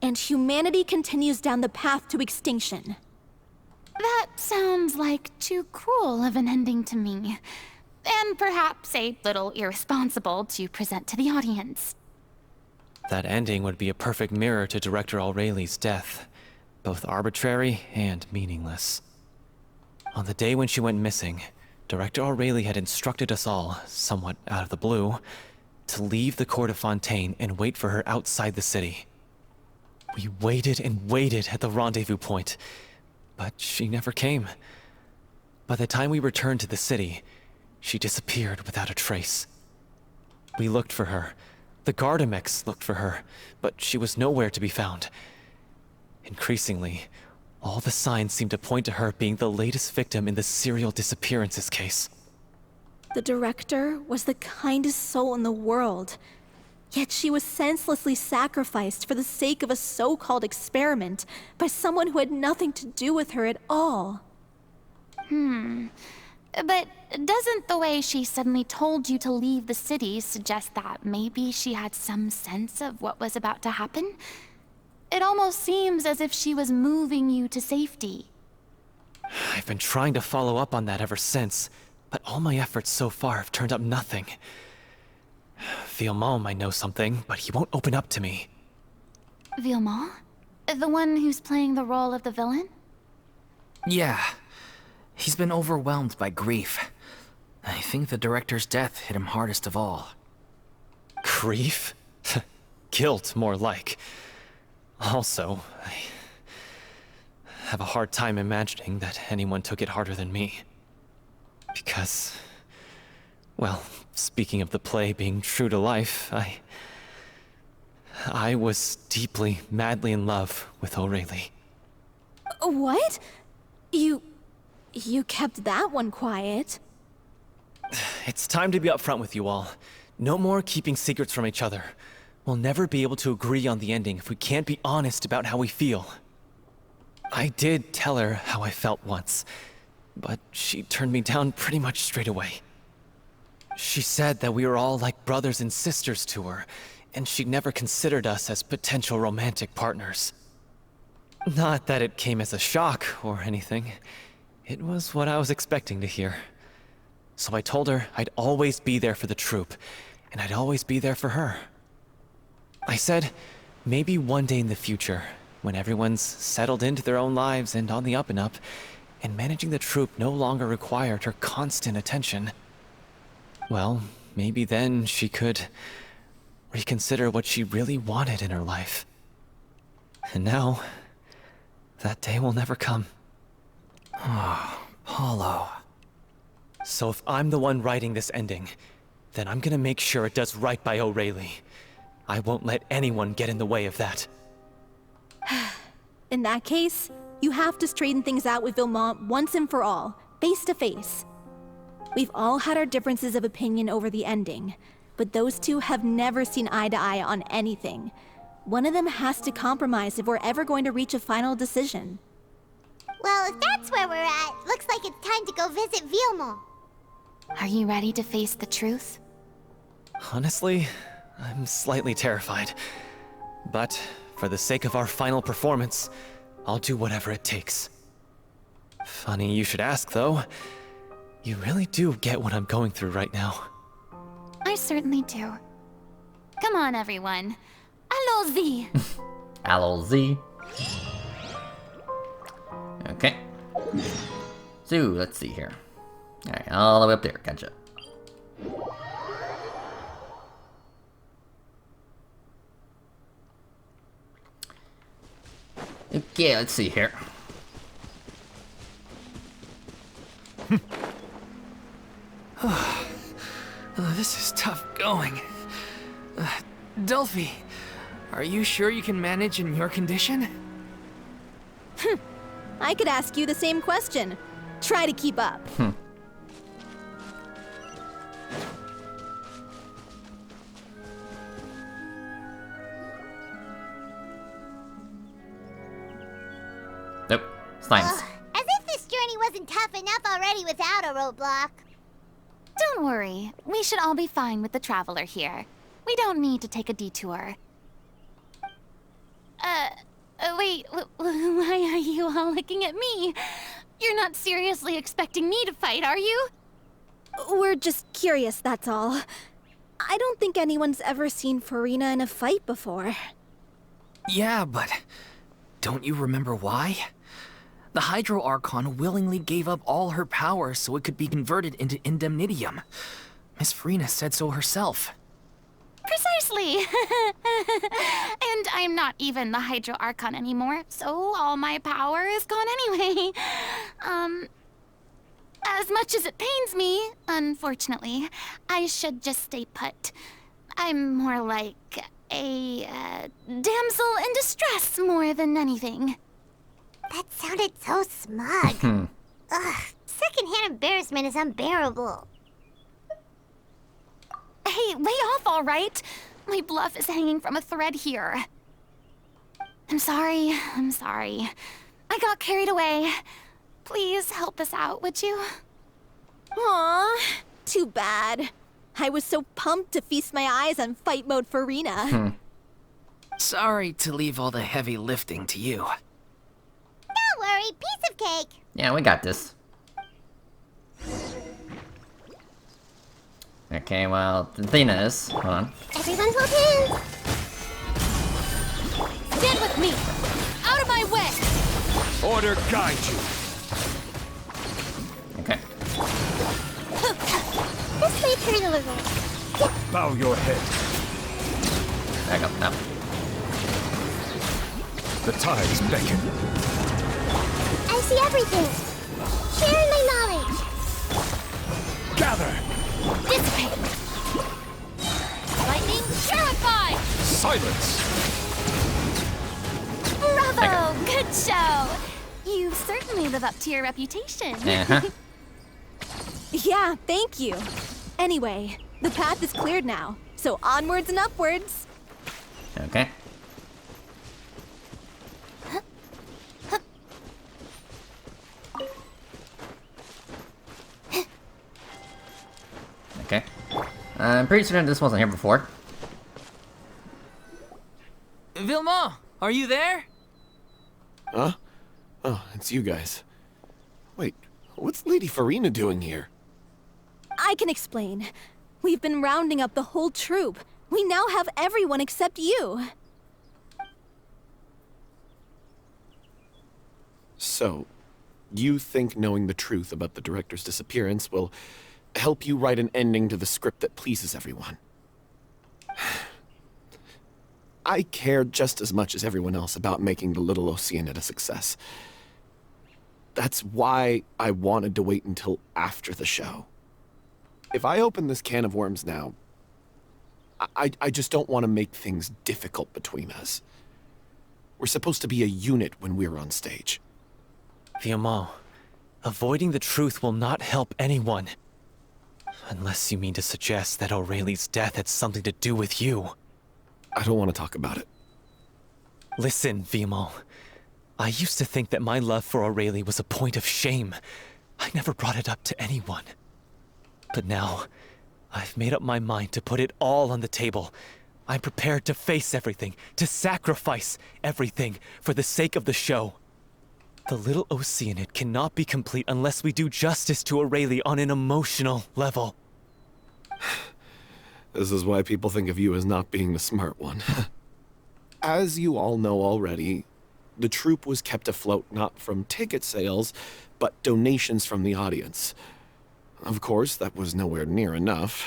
S6: and humanity continues down the path to extinction?
S5: That sounds like too cruel of an ending to me. And perhaps a little irresponsible to present to the audience.
S9: That ending would be a perfect mirror to Director Aureli's death, both arbitrary and meaningless. On the day when she went missing, Director Aureli had instructed us all, somewhat out of the blue, to leave the court of Fontaine and wait for her outside the city. We waited and waited at the rendezvous point, but she never came. By the time we returned to the city, she disappeared without a trace. We looked for her. The Gardamex looked for her, but she was nowhere to be found. Increasingly, all the signs seemed to point to her being the latest victim in the serial disappearances case.
S6: The director was the kindest soul in the world, yet she was senselessly sacrificed for the sake of a so-called experiment by someone who had nothing to do with her at all.
S5: But doesn't the way she suddenly told you to leave the city suggest that maybe she had some sense of what was about to happen? It almost seems as if she was moving you to safety.
S9: I've been trying to follow up on that ever since, but all my efforts so far have turned up nothing. Villemont might know something, but he won't open up to me.
S5: Villemont? The one who's playing the role of the villain?
S4: Yeah. He's been overwhelmed by grief. I think the director's death hit him hardest of all.
S9: Grief? Guilt, more like. Also, I have a hard time imagining that anyone took it harder than me. Because Well, speaking of the play being true to life, I was deeply, madly in love with O'Reilly.
S6: What? You kept that one quiet.
S9: It's time to be upfront with you all. No more keeping secrets from each other. We'll never be able to agree on the ending if we can't be honest about how we feel. I did tell her how I felt once, but she turned me down pretty much straight away. She said that we were all like brothers and sisters to her, and she never considered us as potential romantic partners. Not that it came as a shock or anything. It was what I was expecting to hear. So I told her I'd always be there for the troupe, and I'd always be there for her. I said, maybe one day in the future, when everyone's settled into their own lives and on the up and up, and managing the troupe no longer required her constant attention, well, maybe then she could reconsider what she really wanted in her life. And now, that day will never come.
S4: Oh, Paulo.
S9: So if I'm the one writing this ending, then I'm gonna make sure it does right by O'Reilly. I won't let anyone get in the way of that.
S6: In that case, you have to straighten things out with Vilmont once and for all, face to face. We've all had our differences of opinion over the ending, but those two have never seen eye to eye on anything. One of them has to compromise if we're ever going to reach a final decision.
S2: Well, if that's where we're at, looks like it's time to go visit Vilmont.
S5: Are you ready to face the truth?
S9: Honestly, I'm slightly terrified. But for the sake of our final performance, I'll do whatever it takes. Funny you should ask, though. You really do get what I'm going through right now.
S5: I certainly do. Come on, everyone. Allons-y!
S1: Allons-y. Okay. So, let's see here. Alright, all the way up there. Gotcha. Okay, let's see here.
S4: This is tough going. Delphi, are you sure you can manage in your condition?
S6: I could ask you the same question. Try to keep up.
S1: Nope. Slimes.
S2: As if this journey wasn't tough enough already without a roadblock.
S5: Don't worry. We should all be fine with the traveler here. We don't need to take a detour. Wait, why are you all looking at me? You're not seriously expecting me to fight, are you?
S6: We're just curious, that's all. I don't think anyone's ever seen Farina in a fight before.
S4: Yeah, but don't you remember why? The Hydro Archon willingly gave up all her power so it could be converted into Indemnitium. Miss Farina said so herself.
S5: Precisely! And I'm not even the Hydro Archon anymore, so all my power is gone anyway. As much as it pains me, unfortunately, I should just stay put. I'm more like a damsel in distress more than anything.
S2: That sounded so smug. Ugh, secondhand embarrassment is unbearable.
S5: Hey, lay off, all right? My bluff is hanging from a thread here. I'm sorry. I got carried away. Please help us out, would you?
S6: Aw, too bad. I was so pumped to feast my eyes on fight mode Farina.
S4: Sorry to leave all the heavy lifting to you.
S2: Don't worry, piece of cake.
S1: Yeah, we got this. Okay, well, the thing is, hold on.
S2: Everyone hold hands.
S5: Stand with me! Out of my way!
S8: Order guide you.
S1: Okay.
S2: This may turn a little.
S8: Bow your head.
S1: Back up now.
S8: The tides beckon.
S2: I see everything. Share my knowledge.
S8: Gather.
S5: dissipate! Lightning purify!
S8: Silence!
S5: Bravo! Good show! You certainly live up to your reputation.
S1: Uh-huh.
S6: Yeah, thank you. Anyway, the path is cleared now, so onwards and upwards.
S1: Okay. Okay. I'm pretty certain this wasn't here before.
S4: Vilma, are you there?
S11: Huh? Oh, it's you guys. Wait, what's Lady Farina doing here?
S6: I can explain. We've been rounding up the whole troop. We now have everyone except you.
S11: So, you think knowing the truth about the director's disappearance will help you write an ending to the script that pleases everyone? I care just as much as everyone else about making the little Oceanid a success. That's why I wanted to wait until after the show. If I open this can of worms now, I just don't want to make things difficult between us. We're supposed to be a unit when we're on stage.
S9: Vilma, avoiding the truth will not help anyone. Unless you mean to suggest that Aurelie's death had something to do with you.
S11: I don't want to talk about it.
S9: Listen, Vilma. I used to think that my love for Aurelie was a point of shame. I never brought it up to anyone. But now, I've made up my mind to put it all on the table. I'm prepared to face everything, to sacrifice everything for the sake of the show. The little Oceanid cannot be complete unless we do justice to Aurelie on an emotional level.
S11: This is why people think of you as not being the smart one. As you all know already, the troupe was kept afloat not from ticket sales, but donations from the audience. Of course, that was nowhere near enough.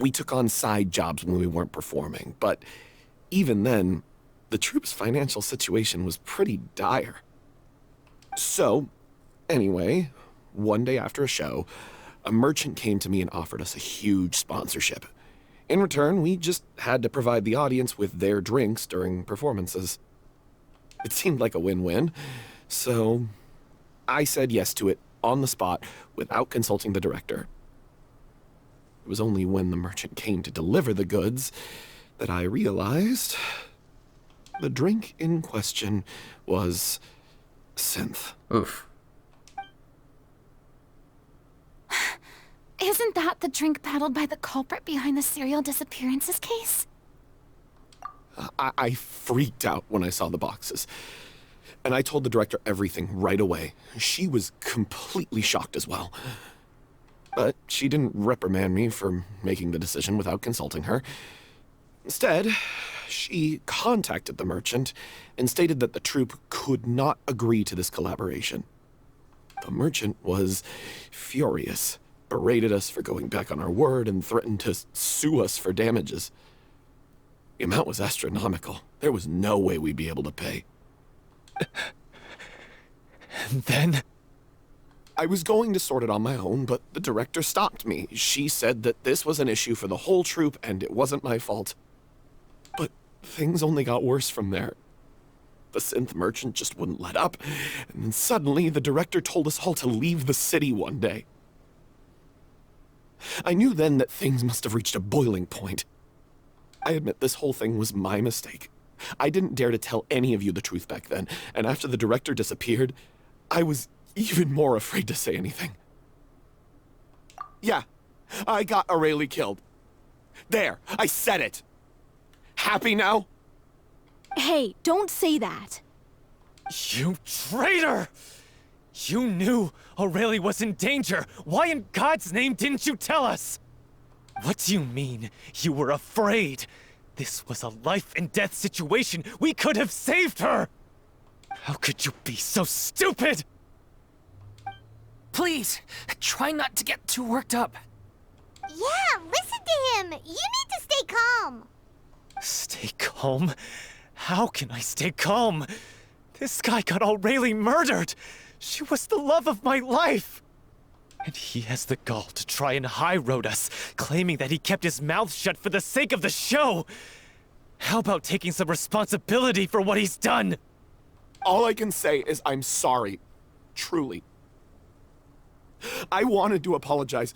S11: We took on side jobs when we weren't performing, but even then, the troupe's financial situation was pretty dire. So, anyway, one day after a show, a merchant came to me and offered us a huge sponsorship. In return, we just had to provide the audience with their drinks during performances. It seemed like a win-win, so I said yes to it on the spot without consulting the director. It was only when the merchant came to deliver the goods that I realized the drink in question was synth.
S1: Oof.
S5: Isn't that the drink paddled by the culprit behind the serial disappearances case?
S11: I freaked out when I saw the boxes. And I told the director everything right away. She was completely shocked as well. But she didn't reprimand me for making the decision without consulting her. Instead, she contacted the merchant and stated that the troupe could not agree to this collaboration. The merchant was furious, berated us for going back on our word, and threatened to sue us for damages. The amount was astronomical. There was no way we'd be able to pay.
S9: And then?
S11: I was going to sort it on my own, but the director stopped me. She said that this was an issue for the whole troupe and it wasn't my fault. But things only got worse from there. The synth merchant just wouldn't let up, and then suddenly the director told us all to leave the city one day. I knew then that things must have reached a boiling point. I admit this whole thing was my mistake. I didn't dare to tell any of you the truth back then, and after the director disappeared, I was even more afraid to say anything. Yeah, I got Aurelie killed. There, I said it. Happy now?
S6: Hey, don't say that.
S9: You traitor! You knew Aurelie was in danger. Why in God's name didn't you tell us? What do you mean, you were afraid? This was a life and death situation. We could have saved her! How could you be so stupid?
S4: Please, try not to get too worked up.
S2: Yeah, listen to him. You need to stay calm.
S9: Stay calm? How can I stay calm? This guy got Aurelie murdered! She was the love of my life! And he has the gall to try and high-road us, claiming that he kept his mouth shut for the sake of the show! How about taking some responsibility for what he's done?
S11: All I can say is I'm sorry. Truly. I wanted to apologize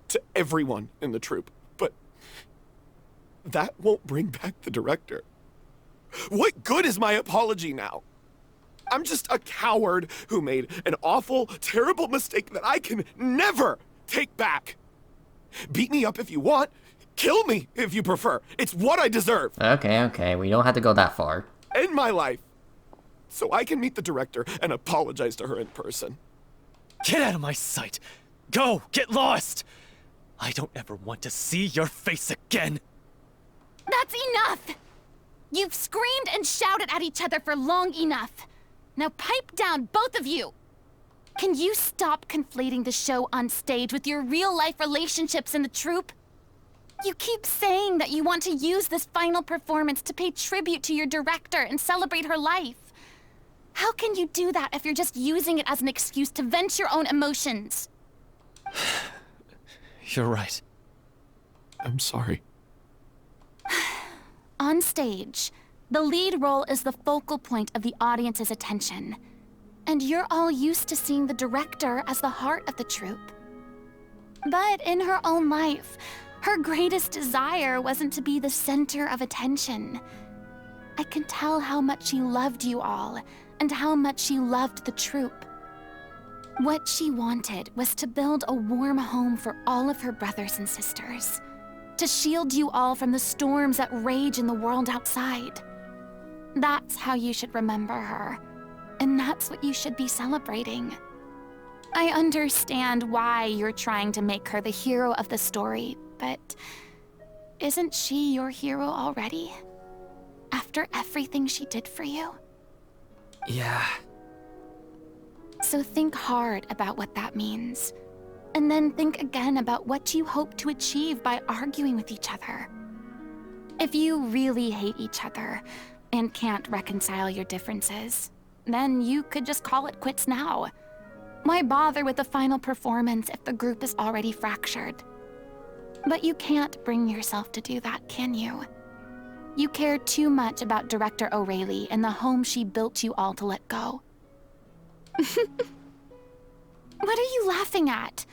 S11: to everyone in the troupe, but that won't bring back the director. What good is my apology now? I'm just a coward who made an awful, terrible mistake that I can never take back. Beat me up if you want. Kill me if you prefer. It's what I deserve.
S1: Okay, we don't have to go that far.
S11: End my life so I can meet the director and apologize to her in person.
S9: Get out of my sight! Go! Get lost! I don't ever want to see your face again!
S5: That's enough! You've screamed and shouted at each other for long enough. Now pipe down, both of you! Can you stop conflating the show on stage with your real-life relationships in the troupe? You keep saying that you want to use this final performance to pay tribute to your director and celebrate her life. How can you do that if you're just using it as an excuse to vent your own emotions?
S9: You're right.
S11: I'm sorry.
S5: On stage, the lead role is the focal point of the audience's attention. And you're all used to seeing the director as the heart of the troupe. But in her own life, her greatest desire wasn't to be the center of attention. I can tell how much she loved you all, and how much she loved the troupe. What she wanted was to build a warm home for all of her brothers and sisters. To shield you all from the storms that rage in the world outside. That's how you should remember her. And that's what you should be celebrating. I understand why you're trying to make her the hero of the story, but isn't she your hero already? After everything she did for you?
S4: Yeah.
S5: So think hard about what that means. And then think again about what you hope to achieve by arguing with each other. If you really hate each other and can't reconcile your differences, then you could just call it quits now. Why bother with the final performance if the group is already fractured? But you can't bring yourself to do that, can you? You care too much about Director O'Reilly and the home she built you all to let go. What are you laughing at?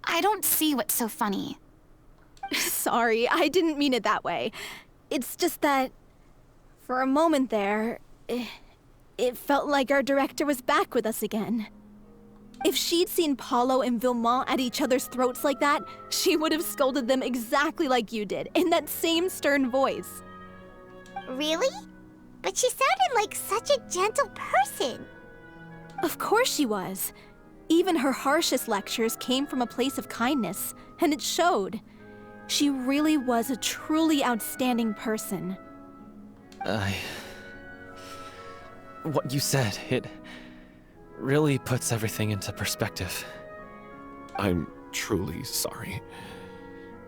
S5: I don't see what's so funny.
S6: Sorry, I didn't mean it that way. It's just that, for a moment there, it felt like our director was back with us again. If she'd seen Paulo and Vilmont at each other's throats like that, she would have scolded them exactly like you did, in that same stern voice.
S2: Really? But she sounded like such a gentle person.
S6: Of course she was. Even her harshest lectures came from a place of kindness, and it showed. She really was a truly outstanding person.
S9: What you said, it really puts everything into perspective.
S11: I'm truly sorry.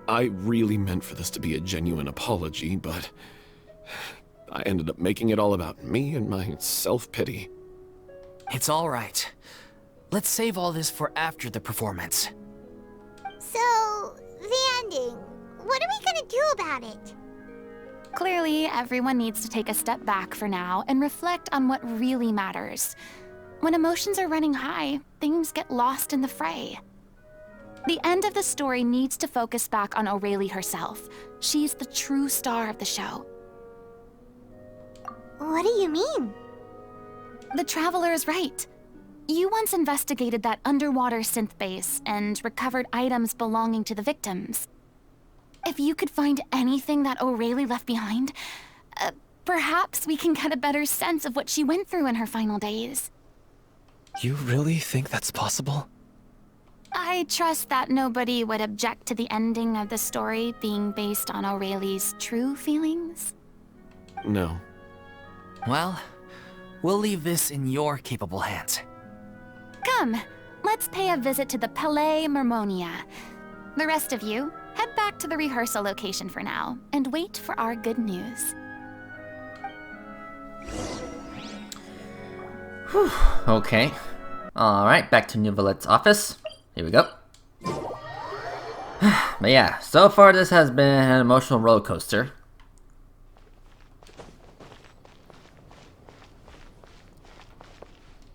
S11: I really meant for this to be a genuine apology, but I ended up making it all about me and my self-pity.
S4: It's all right. Let's save all this for after the performance.
S2: So, the ending. What are we gonna do about it?
S5: Clearly, everyone needs to take a step back for now and reflect on what really matters. When emotions are running high, things get lost in the fray. The end of the story needs to focus back on O'Reilly herself. She's the true star of the show.
S2: What do you mean?
S5: The Traveler is right. You once investigated that underwater synth base and recovered items belonging to the victims. If you could find anything that O'Reilly left behind, perhaps we can get a better sense of what she went through in her final days.
S9: You really think that's possible?
S5: I trust that nobody would object to the ending of the story being based on O'Reilly's true feelings.
S11: No.
S4: Well, we'll leave this in your capable hands.
S5: Come, let's pay a visit to the Palais Mermonia. The rest of you, head back to the rehearsal location for now, and wait for our good news.
S1: Whew, okay. Alright, back to Nouvelette's office. Here we go. But yeah, so far this has been an emotional roller coaster.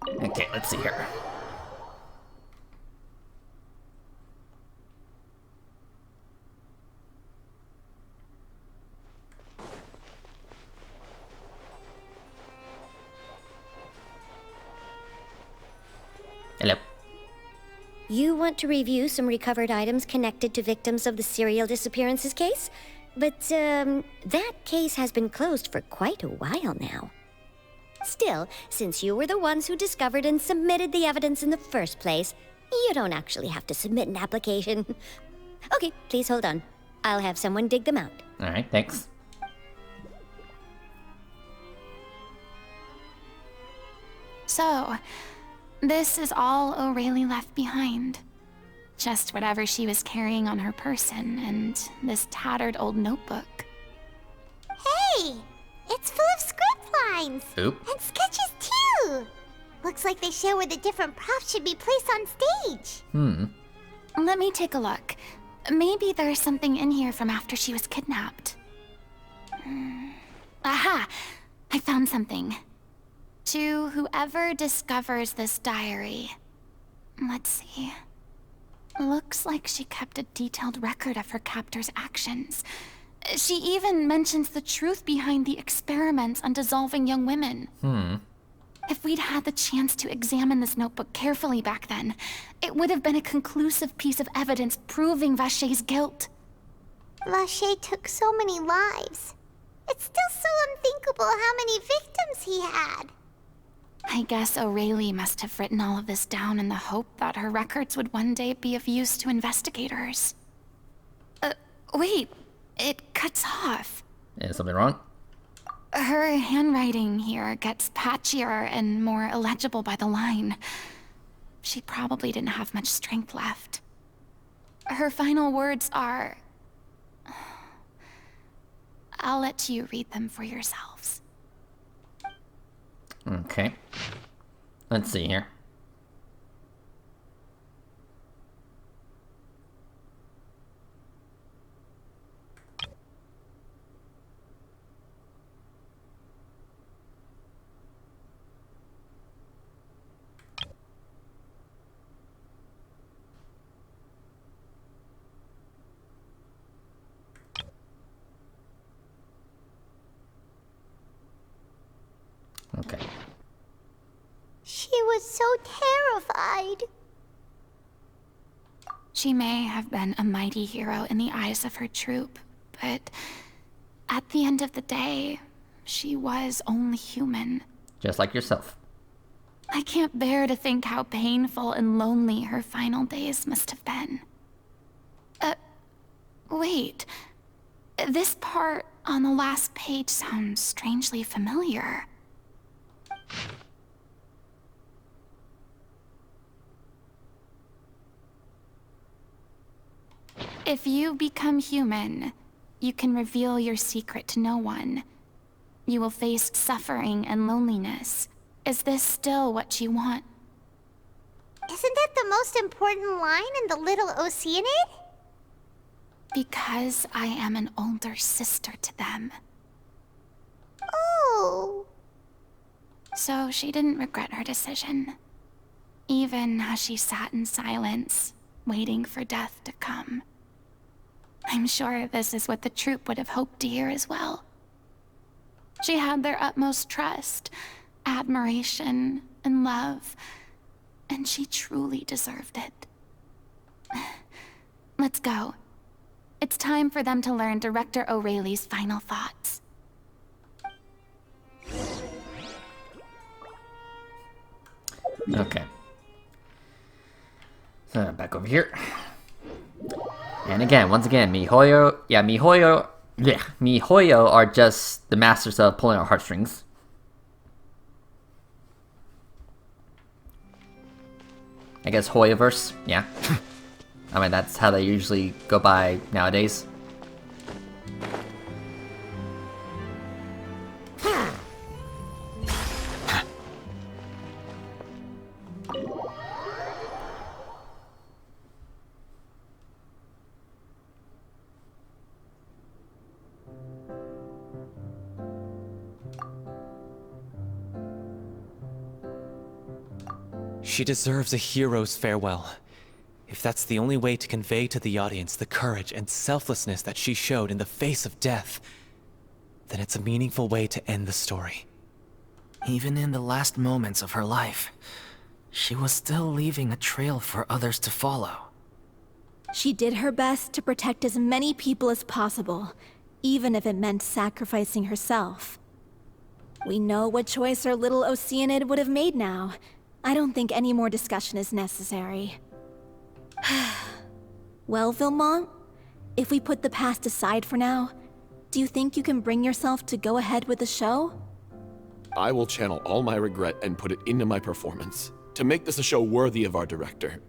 S1: Okay, let's see here. Hello.
S12: You want to review some recovered items connected to victims of the serial disappearances case? But, that case has been closed for quite a while now. Still, since you were the ones who discovered and submitted the evidence in the first place, you don't actually have to submit an application. Okay, please hold on. I'll have someone dig them out.
S1: Alright, thanks.
S5: So, this is all O'Reilly left behind. Just whatever she was carrying on her person and this tattered old notebook.
S2: Hey! It's full of script lines!
S1: Oop.
S2: And sketches too! Looks like they show where the different props should be placed on stage.
S5: Let me take a look. Maybe there's something in here from after she was kidnapped. Aha! I found something. To whoever discovers this diary. Let's see. Looks like she kept a detailed record of her captor's actions. She even mentions the truth behind the experiments on dissolving young women. If we'd had the chance to examine this notebook carefully back then, it would have been a conclusive piece of evidence proving Vacher's guilt.
S2: Vacher took so many lives. It's still so unthinkable how many victims he had.
S5: I guess O'Reilly must have written all of this down in the hope that her records would one day be of use to investigators. Wait, it cuts off.
S1: Is something wrong?
S5: Her handwriting here gets patchier and more illegible by the line. She probably didn't have much strength left. Her final words are... I'll let you read them for yourselves.
S1: Okay. Let's see here. Okay.
S2: She was so terrified.
S5: She may have been a mighty hero in the eyes of her troop, but at the end of the day, she was only human.
S1: Just like yourself.
S5: I can't bear to think how painful and lonely her final days must have been. Wait. This part on the last page sounds strangely familiar. If you become human, you can reveal your secret to no one. You will face suffering and loneliness. Is this still what you want?
S2: Isn't that the most important line in the little Oceanid?
S5: Because I am an older sister to them.
S2: Oh.
S5: So she didn't regret her decision. Even as she sat in silence, waiting for death to come. I'm sure this is what the troupe would have hoped to hear as well. She had their utmost trust, admiration, and love, and she truly deserved it. Let's go. It's time for them to learn Director O'Reilly's final thoughts.
S1: Okay. So, back over here. And again, once again, MiHoYo are just the masters of pulling our heartstrings. I guess Hoyoverse, yeah. I mean, that's how they usually go by nowadays.
S9: She deserves a hero's farewell. If that's the only way to convey to the audience the courage and selflessness that she showed in the face of death, then it's a meaningful way to end the story.
S4: Even in the last moments of her life, she was still leaving a trail for others to follow.
S6: She did her best to protect as many people as possible, even if it meant sacrificing herself. We know what choice our little Oceanid would have made now. I don't think any more discussion is necessary. Well, Vilmont, if we put the past aside for now, do you think you can bring yourself to go ahead with the show?
S11: I will channel all my regret and put it into my performance, to make this a show worthy of our director.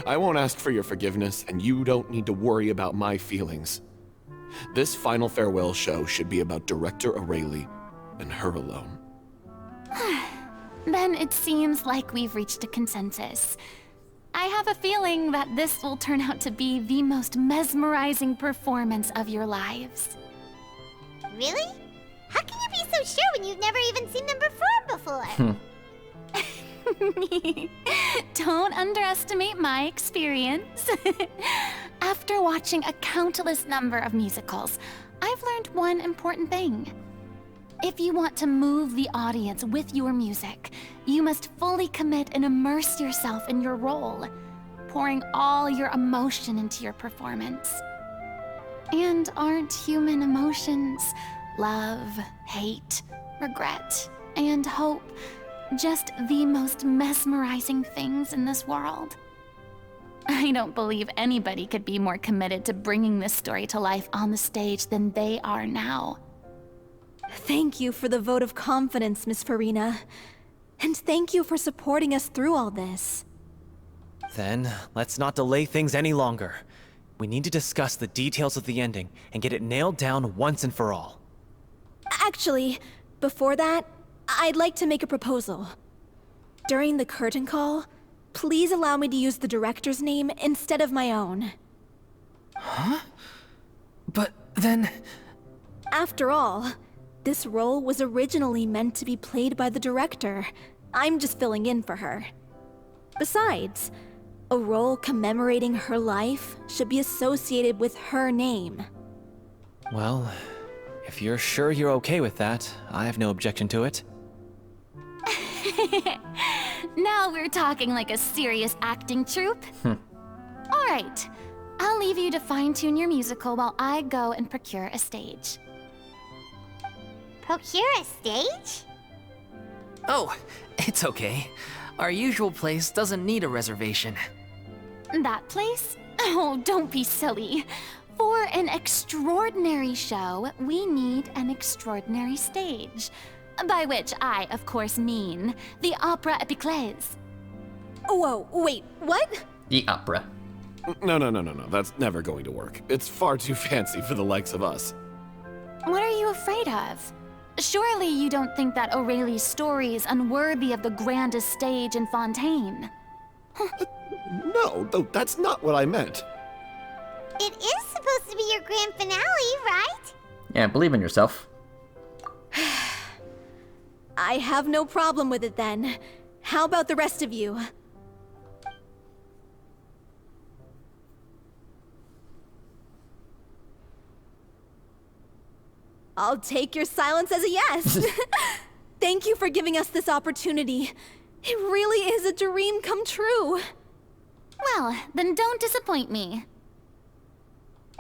S11: I won't ask for your forgiveness, and you don't need to worry about my feelings. This final farewell show should be about Director Aurelie and her alone.
S5: Then it seems like we've reached a consensus. I have a feeling that this will turn out to be the most mesmerizing performance of your lives.
S2: Really? How can you be so sure when you've never even seen them perform before?
S5: Don't underestimate my experience. After watching a countless number of musicals, I've learned one important thing. If you want to move the audience with your music, you must fully commit and immerse yourself in your role, pouring all your emotion into your performance. And aren't human emotions, love, hate, regret, and hope, just the most mesmerizing things in this world? I don't believe anybody could be more committed to bringing this story to life on the stage than they are now.
S6: Thank you for the vote of confidence, Miss Farina. And thank you for supporting us through all this.
S9: Then, let's not delay things any longer. We need to discuss the details of the ending and get it nailed down once and for all.
S6: Actually, before that, I'd like to make a proposal. During the curtain call, please allow me to use the director's name instead of my own.
S4: Huh? But then...
S6: After all, this role was originally meant to be played by the director. I'm just filling in for her. Besides, a role commemorating her life should be associated with her name.
S9: Well, if you're sure you're okay with that, I have no objection to it.
S5: Now we're talking like a serious acting troupe. All right, I'll leave you to fine-tune your musical while I go and procure a stage.
S2: Procure a stage?
S4: Oh, it's okay. Our usual place doesn't need a reservation.
S5: That place? Oh, don't be silly. For an extraordinary show, we need an extraordinary stage. By which I, of course, mean the Opera Epiclese.
S6: Whoa, wait, what?
S1: The opera.
S11: No. That's never going to work. It's far too fancy for the likes of us.
S5: What are you afraid of? Surely you don't think that Aurelie's story is unworthy of the grandest stage in Fontaine.
S11: No, that's not what I meant.
S2: It is supposed to be your grand finale, right?
S1: Yeah, believe in yourself.
S6: I have no problem with it then. How about the rest of you? I'll take your silence as a yes. Thank you for giving us this opportunity. It really is a dream come true.
S5: Well, then don't disappoint me.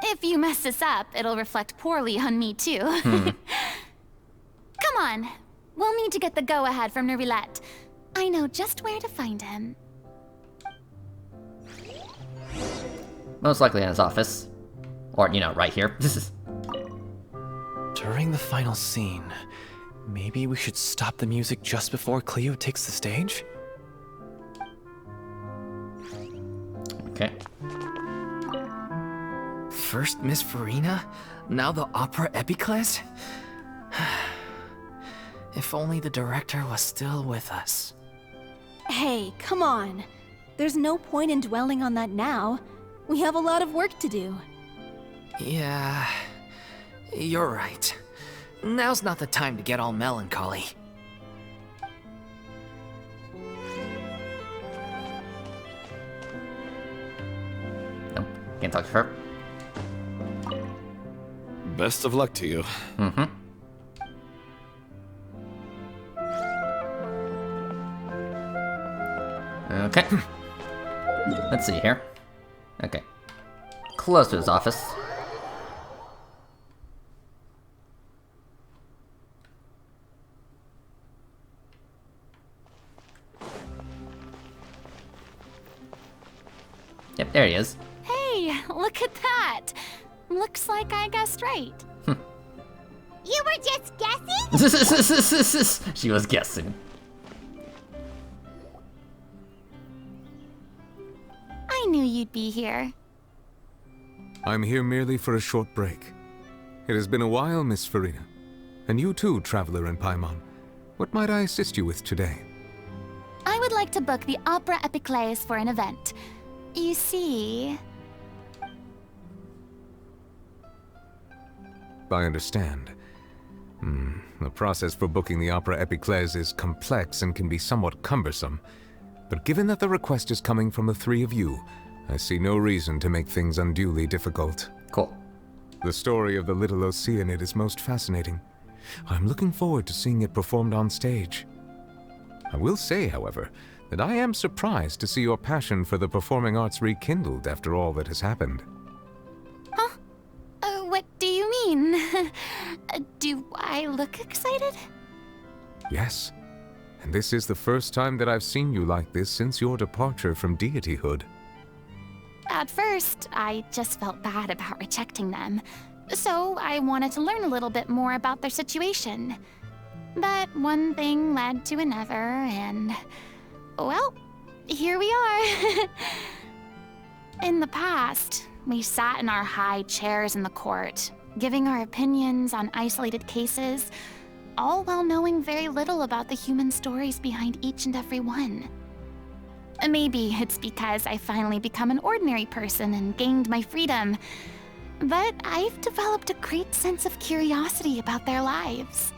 S5: If you mess this up, it'll reflect poorly on me too. Come on. We'll need to get the go-ahead from Nerilette. I know just where to find him.
S1: Most likely in his office. Or, right here.
S9: During the final scene, maybe we should stop the music just before Cleo takes the stage?
S1: Okay.
S4: First Miss Farina, now the Opera Epiclese? If only the director was still with us.
S6: Hey, come on. There's no point in dwelling on that now. We have a lot of work to do.
S4: Yeah, you're right. Now's not the time to get all melancholy.
S1: Can't talk to her.
S11: Best of luck to you.
S1: Mm-hmm. Okay. Let's see here. Okay. Close to his office. Yep, there he is.
S5: Hey, look at that! Looks like I guessed right.
S2: You were just guessing?
S1: She was guessing.
S5: I knew you'd be here.
S13: I'm here merely for a short break. It has been a while, Miss Farina. And you too, Traveler in Paimon. What might I assist you with today?
S5: I would like to book the Opera Epiclese for an event. You see...
S13: I understand. The process for booking the Opera Epiclese is complex and can be somewhat cumbersome. But given that the request is coming from the three of you, I see no reason to make things unduly difficult.
S1: Cool.
S13: The story of the little Oceanid is most fascinating. I'm looking forward to seeing it performed on stage. I will say, however, that I am surprised to see your passion for the performing arts rekindled after all that has happened.
S5: Huh? What do you mean? Do I look excited?
S13: Yes. And this is the first time that I've seen you like this since your departure from deityhood.
S5: At first, I just felt bad about rejecting them. So I wanted to learn a little bit more about their situation. But one thing led to another, and... well, here we are. In the past, we sat in our high chairs in the court, giving our opinions on isolated cases, all while knowing very little about the human stories behind each and every one. Maybe it's because I finally become an ordinary person and gained my freedom, but I've developed a great sense of curiosity about their lives.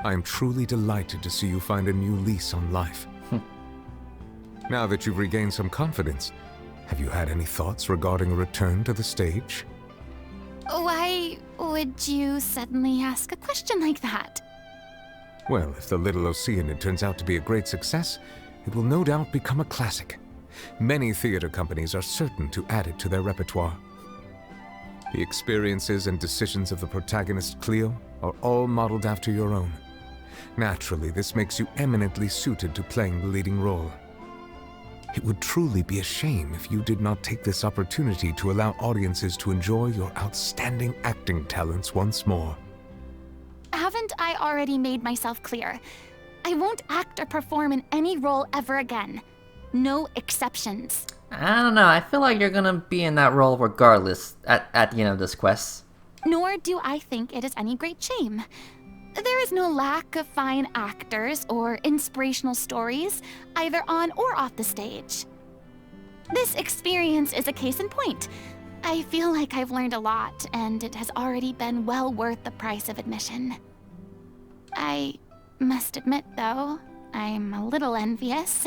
S13: I am truly delighted to see you find a new lease on life. Now that you've regained some confidence, have you had any thoughts regarding a return to the stage?
S5: Why would you suddenly ask a question like that?
S13: Well, if the little Oceanid turns out to be a great success, it will no doubt become a classic. Many theater companies are certain to add it to their repertoire. The experiences and decisions of the protagonist, Cleo, are all modeled after your own. Naturally, this makes you eminently suited to playing the leading role. It would truly be a shame if you did not take this opportunity to allow audiences to enjoy your outstanding acting talents once more.
S5: Haven't I already made myself clear? I won't act or perform in any role ever again. No exceptions.
S1: I don't know, I feel like you're gonna be in that role regardless at the end of this quest.
S5: Nor do I think it is any great shame. There is no lack of fine actors or inspirational stories, either on or off the stage. This experience is a case in point. I feel like I've learned a lot, and it has already been well worth the price of admission. I must admit, though, I'm a little envious.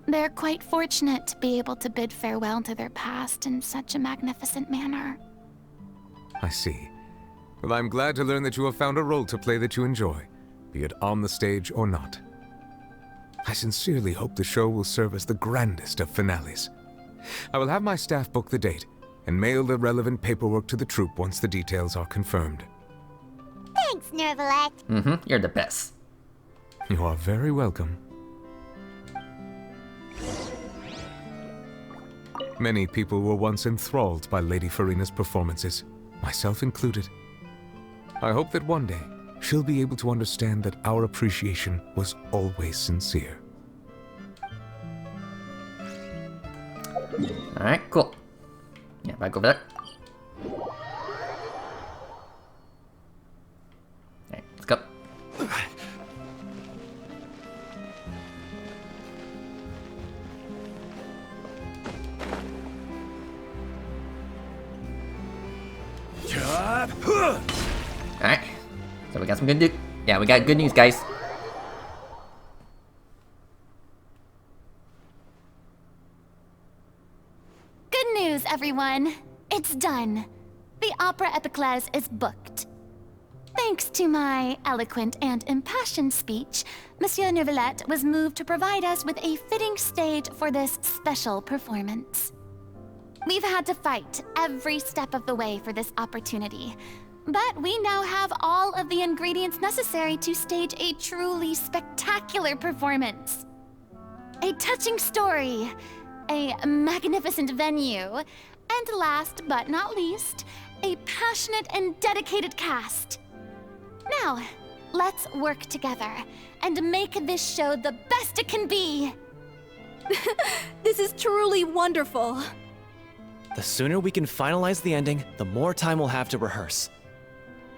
S5: They're quite fortunate to be able to bid farewell to their past in such a magnificent manner.
S13: I see. Well, I'm glad to learn that you have found a role to play that you enjoy, be it on the stage or not. I sincerely hope the show will serve as the grandest of finales. I will have my staff book the date and mail the relevant paperwork to the troupe once the details are confirmed.
S2: Thanks, Nervalette.
S1: You're the best.
S13: You are very welcome. Many people were once enthralled by Lady Farina's performances, myself included. I hope that one day, she'll be able to understand that our appreciation was always sincere.
S1: Alright, cool. Yeah, back over there. Alright, let's go. Alright, so we got some good news. Yeah, we got good news, guys.
S5: Good news! news, everyone. It's done. The Opera Epiclese is booked. Thanks to my eloquent and impassioned speech, Monsieur Neuvillette was moved to provide us with a fitting stage for this special performance. We've had to fight every step of the way for this opportunity, but we now have all of the ingredients necessary to stage a truly spectacular performance. A touching story, a magnificent venue, and last but not least, a passionate and dedicated cast. Now, let's work together and make this show the best it can be.
S6: This is truly wonderful.
S9: The sooner we can finalize the ending, the more time we'll have to rehearse.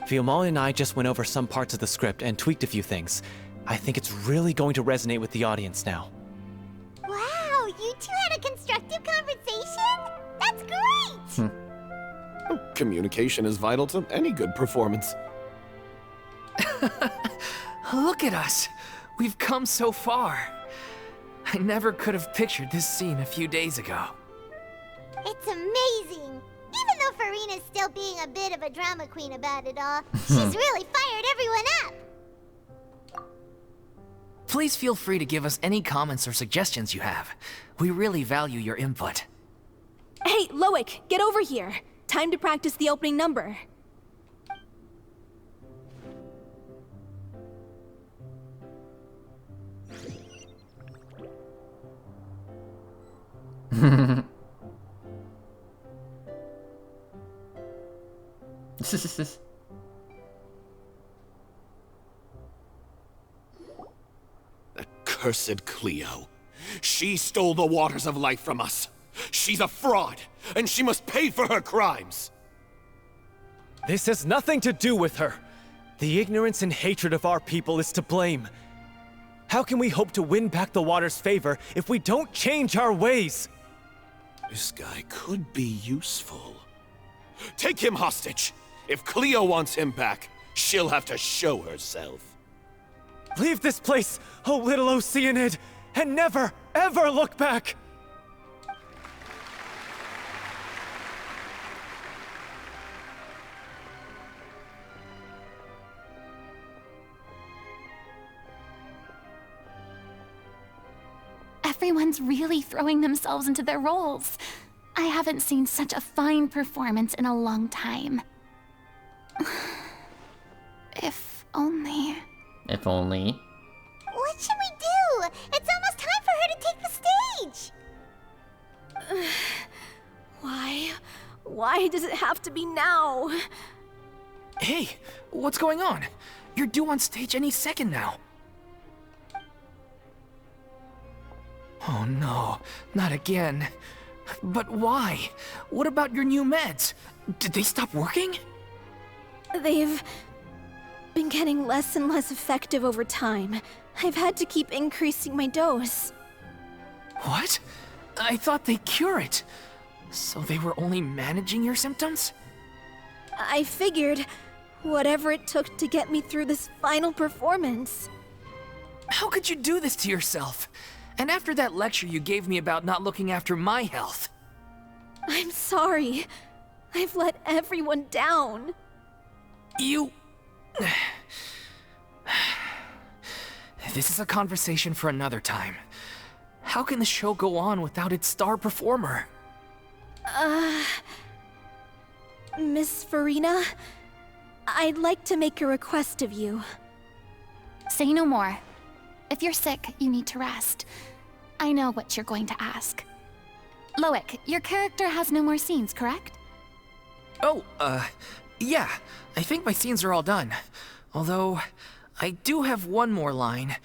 S9: Fiumali and I just went over some parts of the script and tweaked a few things. I think it's really going to resonate with the audience now.
S2: Wow, you two had a constructive conversation? That's great!
S11: Communication is vital to any good performance.
S4: Look at us. We've come so far. I never could have pictured this scene a few days ago.
S2: It's amazing! Even though Farina's still being a bit of a drama queen about it all, she's really fired everyone up!
S4: Please feel free to give us any comments or suggestions you have. We really value your input.
S6: Hey, Loic, get over here. Time to practice the opening number.
S11: That cursed Cleo. She stole the waters of life from us. She's a fraud, and she must pay for her crimes.
S9: This has nothing to do with her. The ignorance and hatred of our people is to blame. How can we hope to win back the water's favor if we don't change our ways?
S11: This guy could be useful. Take him hostage. If Cleo wants him back, she'll have to show herself.
S9: Leave this place, oh little Oceanid, and never, ever look back!
S5: Everyone's really throwing themselves into their roles. I haven't seen such a fine performance in a long time. If only.
S1: If only.
S2: What should we do? It's almost time for her to take the stage!
S6: Why? Why does it have to be now?
S4: Hey, what's going on? You're due on stage any second now. Oh no, not again. But why? What about your new meds? Did they stop working?
S6: They've been getting less and less effective over time. I've had to keep increasing my dose.
S4: What? I thought they cure it. So they were only managing your symptoms?
S6: I figured whatever it took to get me through this final performance.
S4: How could you do this to yourself? And after that lecture you gave me about not looking after my health.
S6: I'm sorry. I've let everyone down.
S4: You... This is a conversation for another time. How can the show go on without its star performer?
S6: Miss Farina, I'd like to make a request of you.
S5: Say no more. If you're sick, you need to rest. I know what you're going to ask. Loic, your character has no more scenes, correct?
S4: Oh, yeah. I think my scenes are all done. Although, I do have one more line.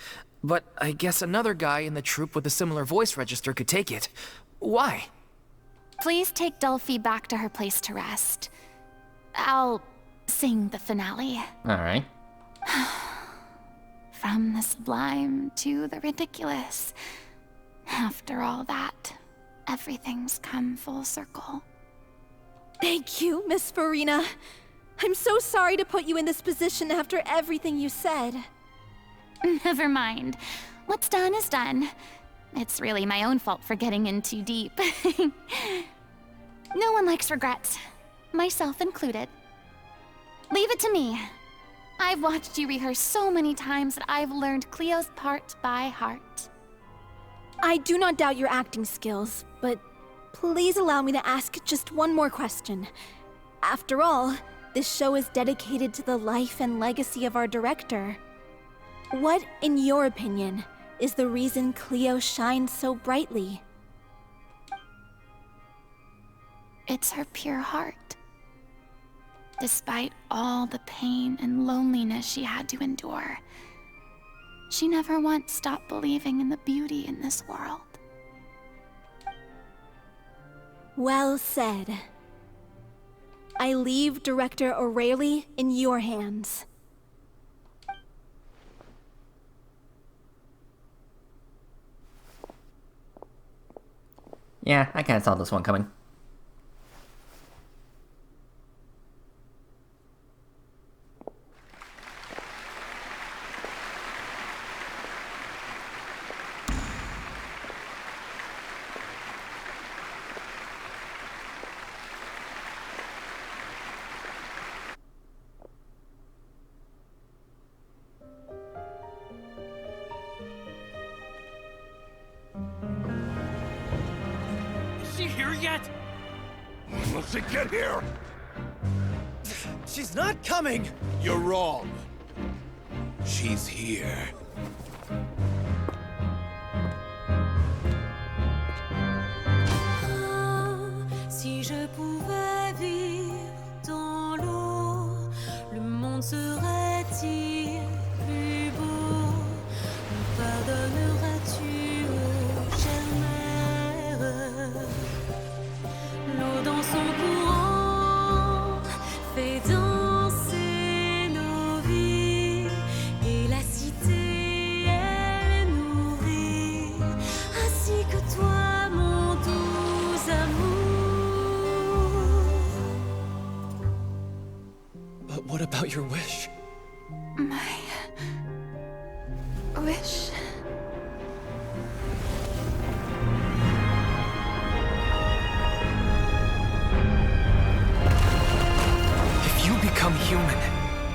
S4: But I guess another guy in the troupe with a similar voice register could take it. Why?
S5: Please take Delphi back to her place to rest. I'll sing the finale.
S1: Alright.
S5: From the sublime to the ridiculous. After all that, everything's come full circle.
S6: Thank you, Miss Farina. I'm so sorry to put you in this position after everything you said.
S5: Never mind. What's done is done. It's really my own fault for getting in too deep. No one likes regrets, myself included. Leave it to me. I've watched you rehearse so many times that I've learned Cleo's part by heart.
S6: I do not doubt your acting skills, but please allow me to ask just one more question. After all, this show is dedicated to the life and legacy of our director. What, in your opinion, is the reason Cleo shines so brightly?
S5: It's her pure heart. Despite all the pain and loneliness she had to endure, she never once stopped believing in the beauty in this world.
S6: Well said. I leave Director O'Reilly in your hands.
S1: Yeah, I kinda saw this one coming.
S8: Is she here yet?
S14: When will she get here?
S9: She's not coming!
S14: You're wrong. She's here.
S15: Si je pouvais vivre dans l'eau, le monde serait-il plus beau? Me pardonneras-tu, ô chère mère? L'eau dans son courant fait danser nos vies, et la cité elle est nourrie, ainsi que toi, mon doux amour.
S9: But what about your wish?
S5: My wish.
S8: If you become human,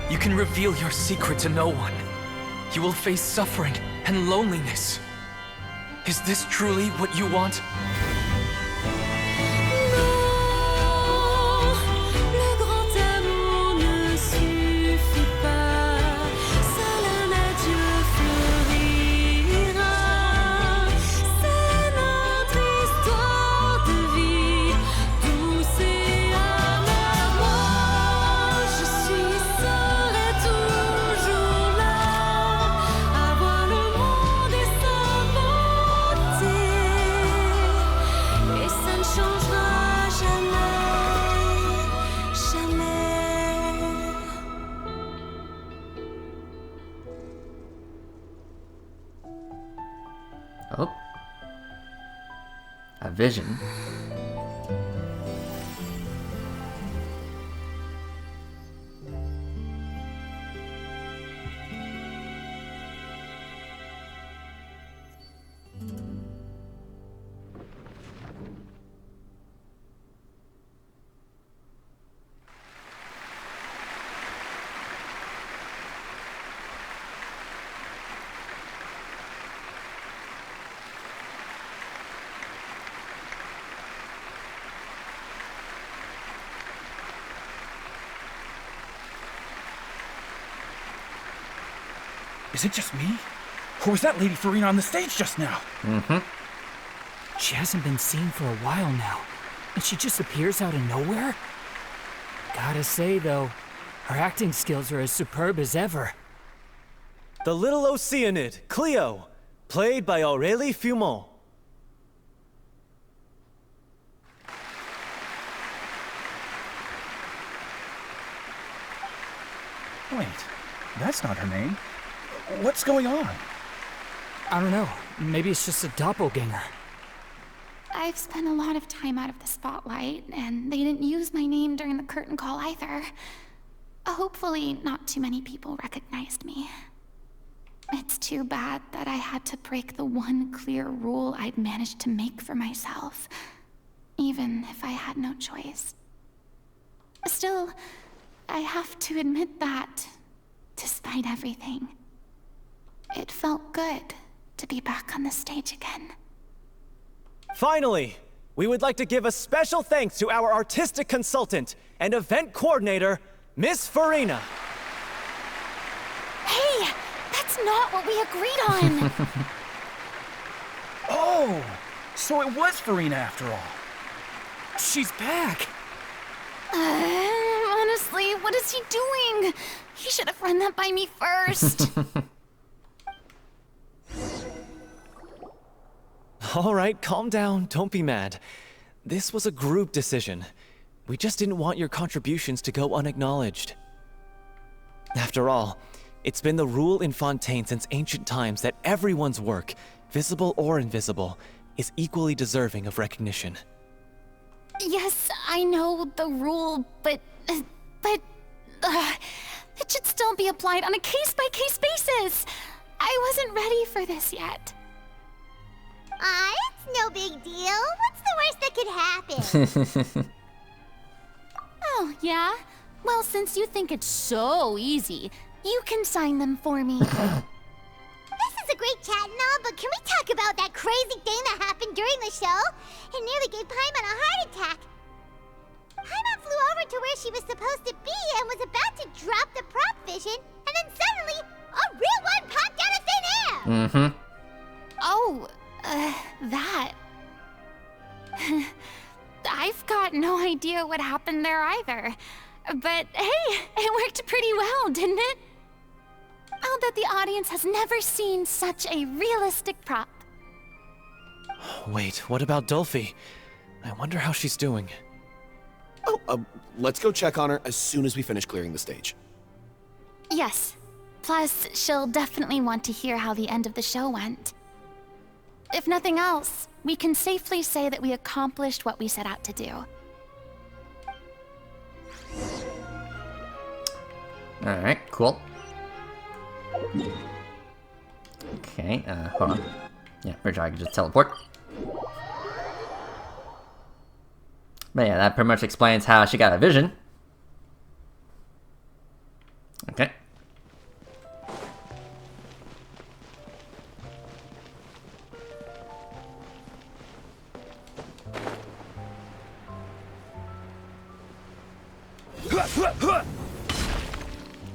S8: you can reveal your secret to no one. You will face suffering and loneliness. Is this truly what you want?
S15: Le grand amour ne suffit pas, seul un adieu fleurira. C'est notre histoire de vie, douce et amère. Moi, je suis seule et toujours là, à voir le monde et s'inventer. Et ça ne changera jamais, jamais.
S1: Oh. A vision.
S16: Is it just me? Or was that Lady Farina on the stage just now?
S1: Mm-hmm.
S17: She hasn't been seen for a while now, and she just appears out of nowhere? Gotta say, though, her acting skills are as superb as ever.
S9: The little Oceanid, Cleo, played by Aurélie Fumont.
S16: Wait, that's not her name. What's going on?
S17: I don't know. Maybe it's just a doppelganger.
S5: I've spent a lot of time out of the spotlight, and they didn't use my name during the curtain call either. Hopefully, not too many people recognized me. It's too bad that I had to break the one clear rule I'd managed to make for myself. even if I had no choice. Still, I have to admit that, despite everything, it felt good to be back on the stage again.
S9: Finally, we would like to give a special thanks to our artistic consultant and event coordinator, Miss Farina.
S5: Hey, that's not what we agreed on!
S16: Oh, so it was Farina after all.
S17: She's back!
S5: Honestly, what is he doing? He should have run that by me first.
S9: All right, calm down, don't be mad. This was a group decision. We just didn't want your contributions to go unacknowledged. After all, it's been the rule in Fontaine since ancient times that everyone's work, visible or invisible, is equally deserving of recognition.
S5: Yes, I know the rule, but it should still be applied on a case-by-case basis. I wasn't ready for this yet.
S2: It's no big deal. What's the worst that could happen?
S5: Oh, yeah? Well, since you think it's so easy, you can sign them for me.
S2: This is a great chat and all, but can we talk about that crazy thing that happened during the show? It nearly gave Paimon a heart attack. Paimon flew over to where she was supposed to be and was about to drop the prop vision, and then suddenly, a real one popped out of thin air!
S1: Mm-hmm.
S5: Oh, that. I've got no idea what happened there either. But hey, it worked pretty well, didn't it? I'll bet the audience has never seen such a realistic prop.
S9: Wait, what about Dolphy? I wonder how she's doing.
S11: Oh, let's go check on her as soon as we finish clearing the stage.
S5: Yes. Plus, she'll definitely want to hear how the end of the show went. If nothing else, we can safely say that we accomplished what we set out to do.
S1: Alright, cool. Okay, hold on. Yeah, pretty sure I can just teleport. But yeah, that pretty much explains how she got a vision. Okay.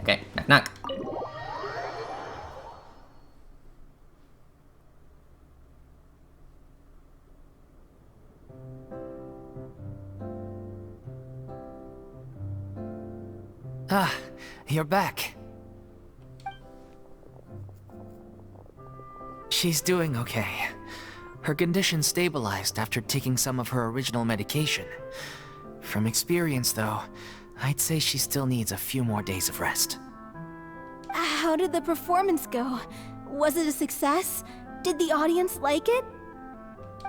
S1: Okay, knock knock.
S4: Ah, you're back. She's doing okay. Her condition stabilized after taking some of her original medication. From experience, though, I'd say she still needs a few more days of rest.
S6: How did the performance go? Was it a success? Did the audience like it?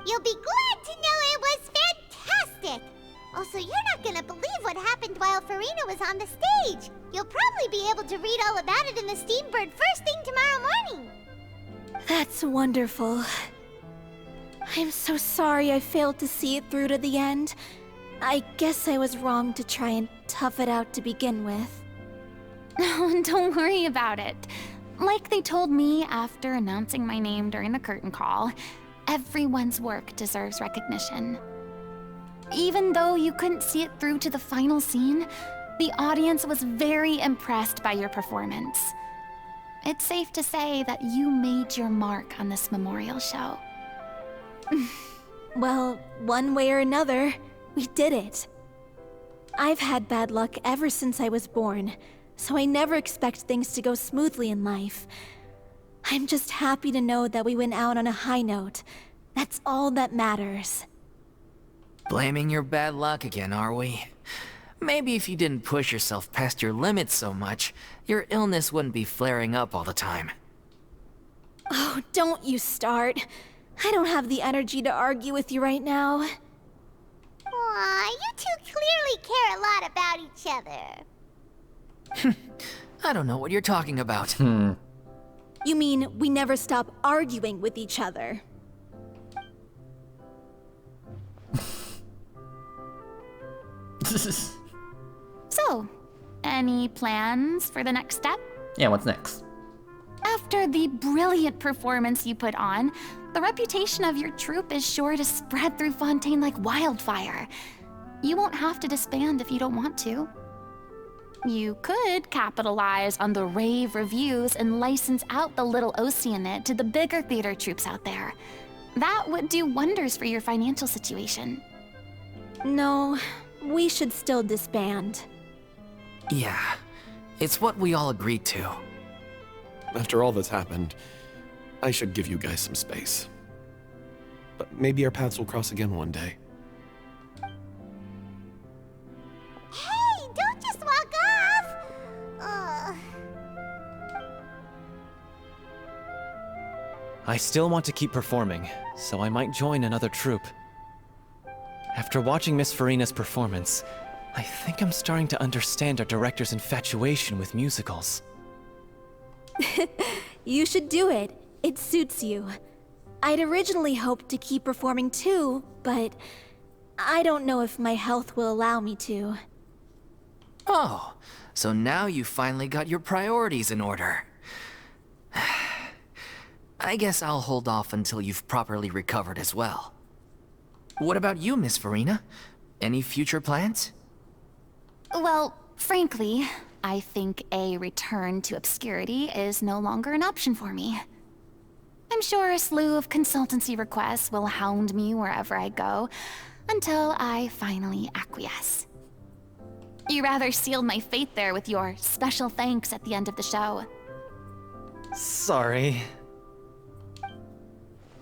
S2: You'll be glad to know it was fantastic! Also, you're not gonna believe what happened while Farina was on the stage. You'll probably be able to read all about it in the Steambird first thing tomorrow morning.
S6: That's wonderful. I'm so sorry I failed to see it through to the end. I guess I was wrong to try and tough it out to begin with.
S5: Oh, don't worry about it. Like they told me after announcing my name during the curtain call, everyone's work deserves recognition. Even though you couldn't see it through to the final scene, the audience was very impressed by your performance. It's safe to say that you made your mark on this memorial show.
S6: Well, one way or another, we did it. I've had bad luck ever since I was born, so I never expect things to go smoothly in life. I'm just happy to know that we went out on a high note. That's all that matters.
S4: Blaming your bad luck again, are we? Maybe if you didn't push yourself past your limits so much, your illness wouldn't be flaring up all the time.
S6: Oh, don't you start. I don't have the energy to argue with you right now.
S2: Aw, you two clearly care a lot about each other.
S4: I don't know what you're talking about.
S6: You mean we never stop arguing with each other?
S5: So, any plans for the next step?
S1: Yeah, what's next?
S5: After the brilliant performance you put on, the reputation of your troupe is sure to spread through Fontaine like wildfire. You won't have to disband if you don't want to. You could capitalize on the rave reviews and license out the little Oceanid to the bigger theater troupes out there. That would do wonders for your financial situation.
S6: No, we should still disband.
S4: Yeah, it's what we all agreed to.
S11: After all that's happened, I should give you guys some space. But maybe our paths will cross again one day.
S2: Hey, don't just walk off!
S9: I still want to keep performing, so I might join another troupe. After watching Miss Farina's performance, I think I'm starting to understand our director's infatuation with musicals.
S6: You should do it. It suits you. I'd originally hoped to keep performing too, but I don't know if my health will allow me to.
S4: Oh, so now you finally got your priorities in order. I guess I'll hold off until you've properly recovered as well. What about you, Miss Farina? Any future plans?
S5: Well, frankly, I think a return to obscurity is no longer an option for me. I'm sure a slew of consultancy requests will hound me wherever I go, until I finally acquiesce. You rather sealed my fate there with your special thanks at the end of the show.
S9: Sorry.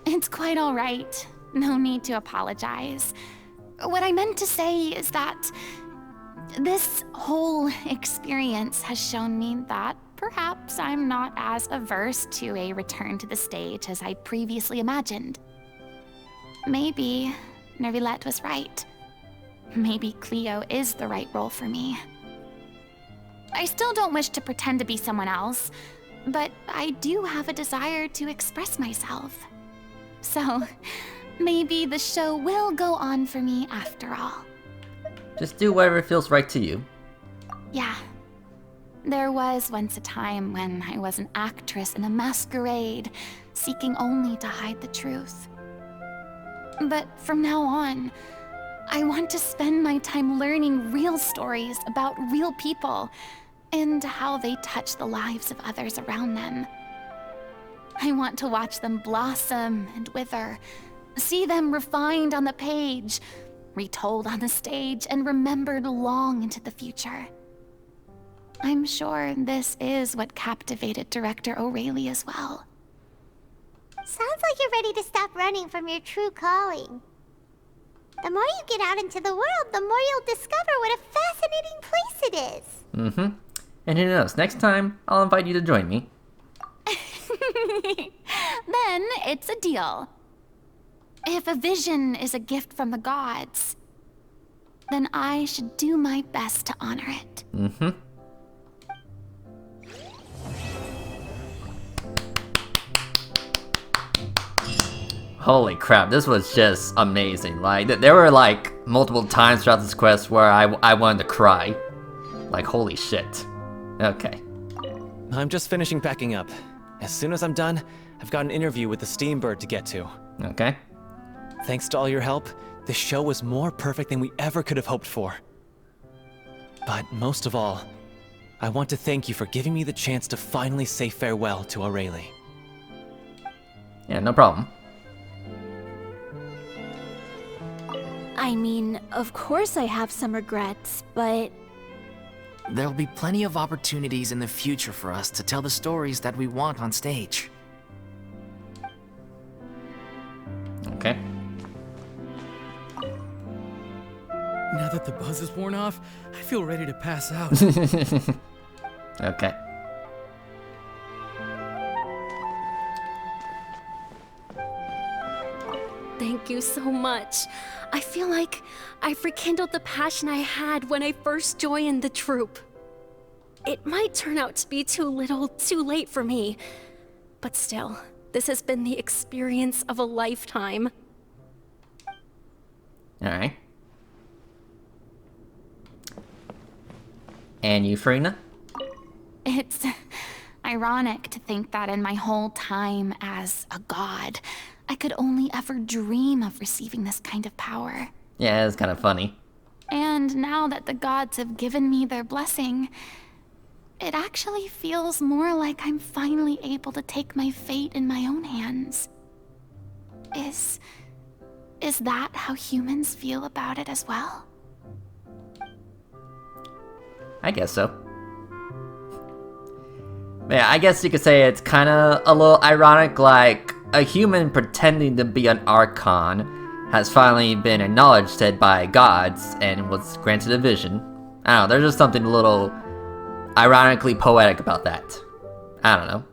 S5: It's quite all right. No need to apologize. What I meant to say is that this whole experience has shown me that perhaps I'm not as averse to a return to the stage as I previously imagined. Maybe Nervilette was right. Maybe Cleo is the right role for me. I still don't wish to pretend to be someone else, but I do have a desire to express myself. So, maybe the show will go on for me after all.
S1: Just do whatever feels right to you.
S5: Yeah. There was once a time when I was an actress in a masquerade, seeking only to hide the truth. But from now on, I want to spend my time learning real stories about real people and how they touch the lives of others around them. I want to watch them blossom and wither, see them refined on the page, retold on the stage, and remembered long into the future. I'm sure this is what captivated director O'Reilly as well.
S2: Sounds like you're ready to stop running from your true calling. The more you get out into the world, the more you'll discover what a fascinating place it is.
S1: Mm-hmm. And who knows, next time, I'll invite you to join me.
S5: Then it's a deal. If a vision is a gift from the gods, then I should do my best to honor it.
S1: Mm-hmm. Holy crap, this was just amazing. Like, there were like multiple times throughout this quest where I wanted to cry. Like, holy shit. Okay.
S9: I'm just finishing packing up. As soon as I'm done, I've got an interview with the Steambird to get to.
S1: Okay.
S9: Thanks to all your help, this show was more perfect than we ever could have hoped for. But most of all, I want to thank you for giving me the chance to finally say farewell to O'Reilly.
S1: Yeah, no problem.
S6: I mean, of course I have some regrets, but...
S4: There'll be plenty of opportunities in the future for us to tell the stories that we want on stage.
S1: Okay.
S18: Now that the buzz is worn off, I feel ready to pass out.
S1: Okay.
S7: Thank you so much. I feel like I've rekindled the passion I had when I first joined the troupe. It might turn out to be too little, too late for me. But still, this has been the experience of a lifetime.
S1: Alright. And you, Farina?
S5: It's ironic to think that in my whole time as a god, I could only ever dream of receiving this kind of power.
S1: Yeah, it's kind of funny.
S5: And now that the gods have given me their blessing, it actually feels more like I'm finally able to take my fate in my own hands. Is that how humans feel about it as well?
S1: I guess so. Yeah, I guess you could say it's kind of a little ironic, like a human pretending to be an Archon has finally been acknowledged by gods and was granted a vision. I don't know, there's just something a little ironically poetic about that. I don't know.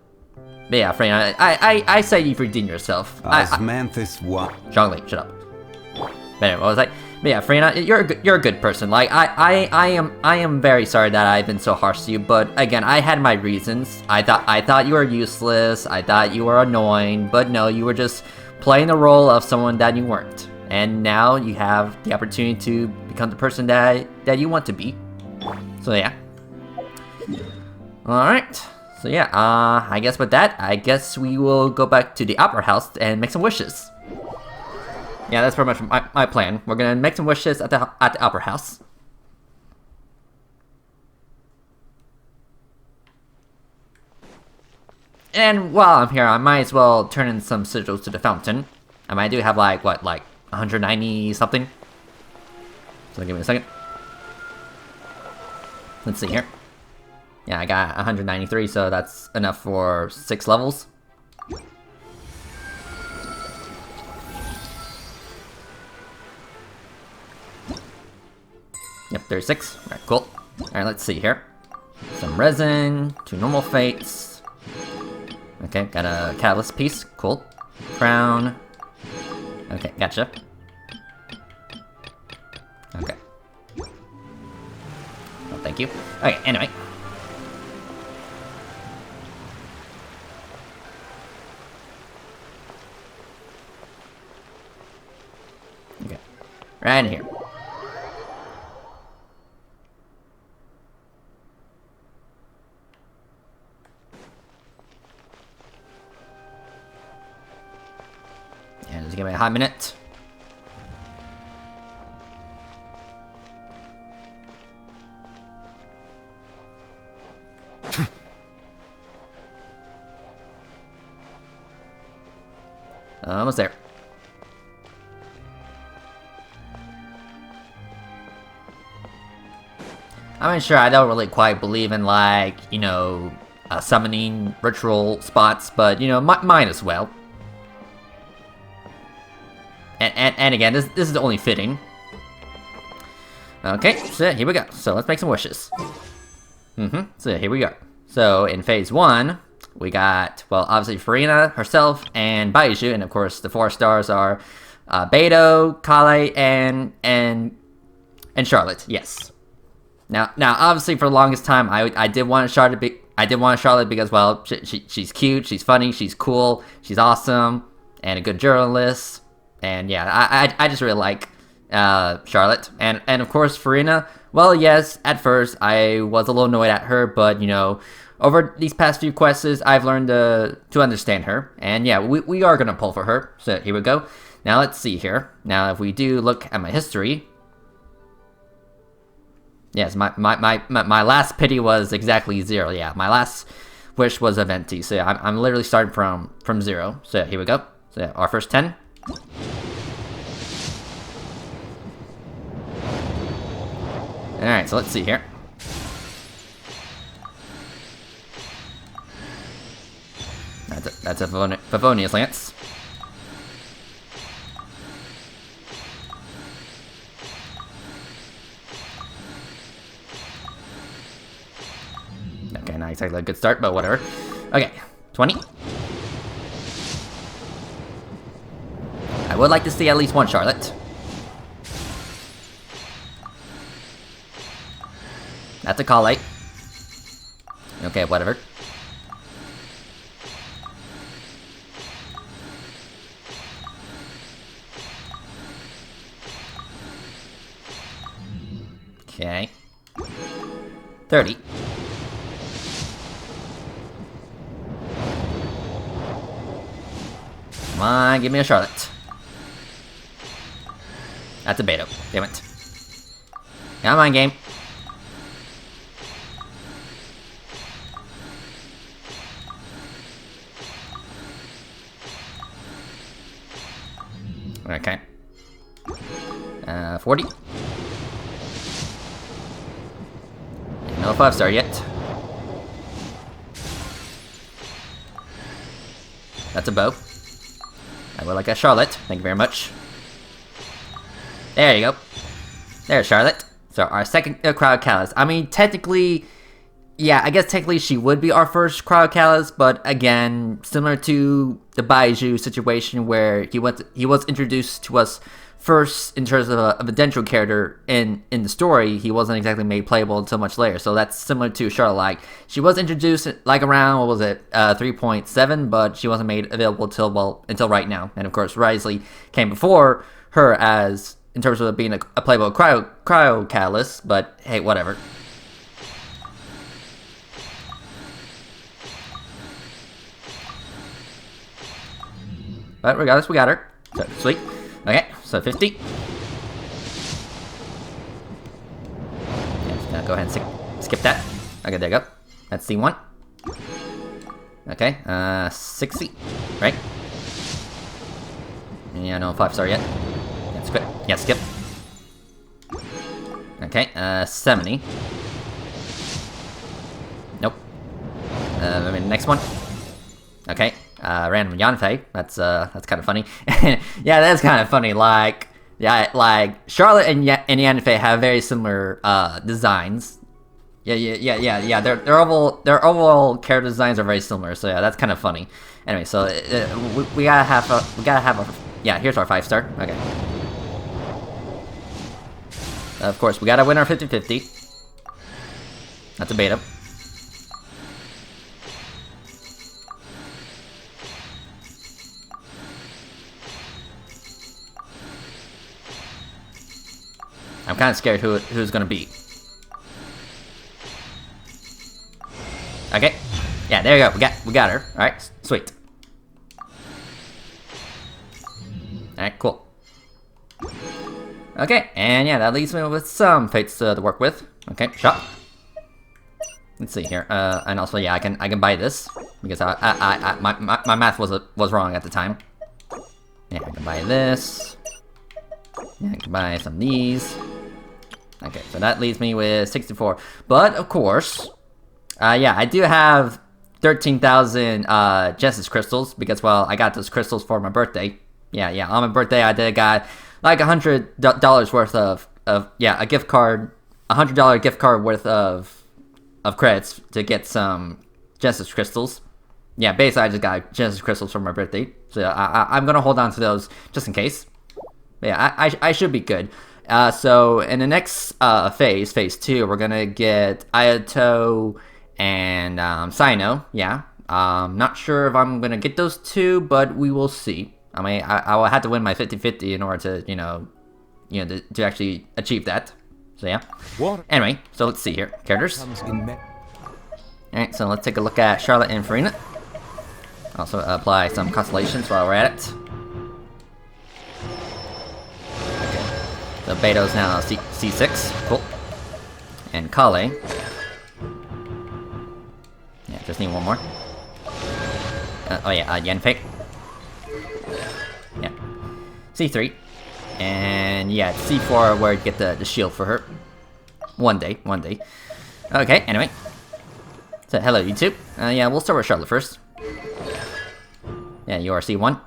S1: But yeah, Freya, I say you've redeemed yourself.
S19: Osmanthus what?
S1: Zhongli, shut up. But anyway, what was I? But yeah, Freya, you're a good person. Like I am very sorry that I've been so harsh to you, but again, I had my reasons. I thought you were useless. I thought you were annoying, but no, you were just playing the role of someone that you weren't. And now you have the opportunity to become the person that you want to be. So yeah. Alright. So yeah, I guess with that, I guess we will go back to the Opera House and make some wishes. Yeah, that's pretty much my plan. We're gonna make some wishes at the Opera House. And while I'm here, I might as well turn in some sigils to the fountain. I mean, I do have like 190 something. So give me a second. Let's see here. Yeah, I got 193, so that's enough for 6 levels. Yep, 36. Alright, cool. Alright, let's see here. Some resin, 2 normal fates. Okay, got a catalyst piece. Cool. Crown. Okay, gotcha. Okay. Oh, thank you. Okay, anyway. Okay. Right in here. And just give me a hot minute. Almost there. I'm not sure, I don't really quite believe in, like, you know, summoning ritual spots, but, you know, mine as well. And again, this is only fitting. Okay, so here we go. So let's make some wishes. So here we go. So in phase 1, we got, well, obviously Farina herself and Baiju, and of course the 4 stars are Beto, Kale, and Charlotte. Yes. Now, obviously for the longest time, I did want Charlotte. Because, well, she's cute, she's funny, she's cool, she's awesome, and a good journalist. And yeah, I just really like Charlotte. And of course, Farina, well, yes, at first, I was a little annoyed at her, but, you know, over these past few quests, I've learned to understand her. And yeah, we are going to pull for her. So here we go. Now, let's see here. Now, if we do look at my history... Yes, my last pity was exactly 0. Yeah, my last wish was a Venti. So yeah, I'm literally starting from 0. So here we go. So yeah, our first 10. Alright, so let's see here. That's a Favonius Lance. Okay, not exactly a good start, but whatever. Okay, 20. I would like to see at least one Charlotte. That's a call light. Okay, whatever. Okay. 30. Come on, give me a Charlotte. That's a Beto. Damn it. Come on, game. Okay. 40. No 5-star yet. That's a bow. I would like a Charlotte. Thank you very much. There you go. There's Charlotte. So our second Cryo Callus. I mean, technically, yeah, I guess technically she would be our first Cryo Callus, but again, similar to the Baiju situation where he was introduced to us first in terms of a Dendro character in the story, he wasn't exactly made playable until much later. So that's similar to Charlotte. Like, she was introduced like around, what was it, 3.7, but she wasn't made available until right now. And of course, Risley came before her as in terms of being a playable cryo catalyst, but hey, whatever. But regardless, we got her. So, sweet. Okay, so 50. Yeah, just gonna go ahead and skip that. Okay, there you go. That's C1. Okay, 60, right? Yeah, no 5-star yet. Yeah, skip. Yeah, skip. Okay, 70. Nope. I mean, next one. Okay, random Yanfei. That's kind of funny. Yeah, that's kind of funny. Like, yeah, like Charlotte and Yanfei have very similar designs. Yeah. Their overall character designs are very similar. So yeah, that's kind of funny. Anyway, so we gotta have a yeah. Here's our 5-star. Okay. Of course, we gotta win our 50-50. That's a beta. I'm kind of scared who's gonna beat. Okay, yeah, there you go. We got her. All right, sweet. All right, cool. Okay, and yeah, that leaves me with some fates to work with. Okay, shop. Let's see here. And also, yeah, I can buy this because my math was wrong at the time. Yeah, I can buy this. Yeah, I can buy some of these. Okay, so that leaves me with 64. But, of course, yeah, I do have 13,000 Genesis crystals because, well, I got those crystals for my birthday. Yeah, on my birthday I got like $100 worth of yeah, a gift card, $100 gift card worth of credits to get some Genesis crystals. Yeah, basically I just got Genesis crystals for my birthday. So I'm gonna hold on to those just in case. But yeah, I should be good. So in the next phase 2, we're gonna get Ayato and Sino. Yeah, not sure if I'm gonna get those two, but we will see. I mean, I will have to win my 50-50 in order to to actually achieve that. So yeah. Anyway, so let's see here, characters. All right, so let's take a look at Charlotte and Farina. Also apply some constellations while we're at it. So Beto's now C6, cool. And Kale. Yeah, just need one more. Oh yeah, Yanfei. Yeah. C3. And yeah, C4 where to get the shield for her. One day. Okay, anyway. So hello YouTube. Yeah, we'll start with Charlotte first. Yeah, you are C1.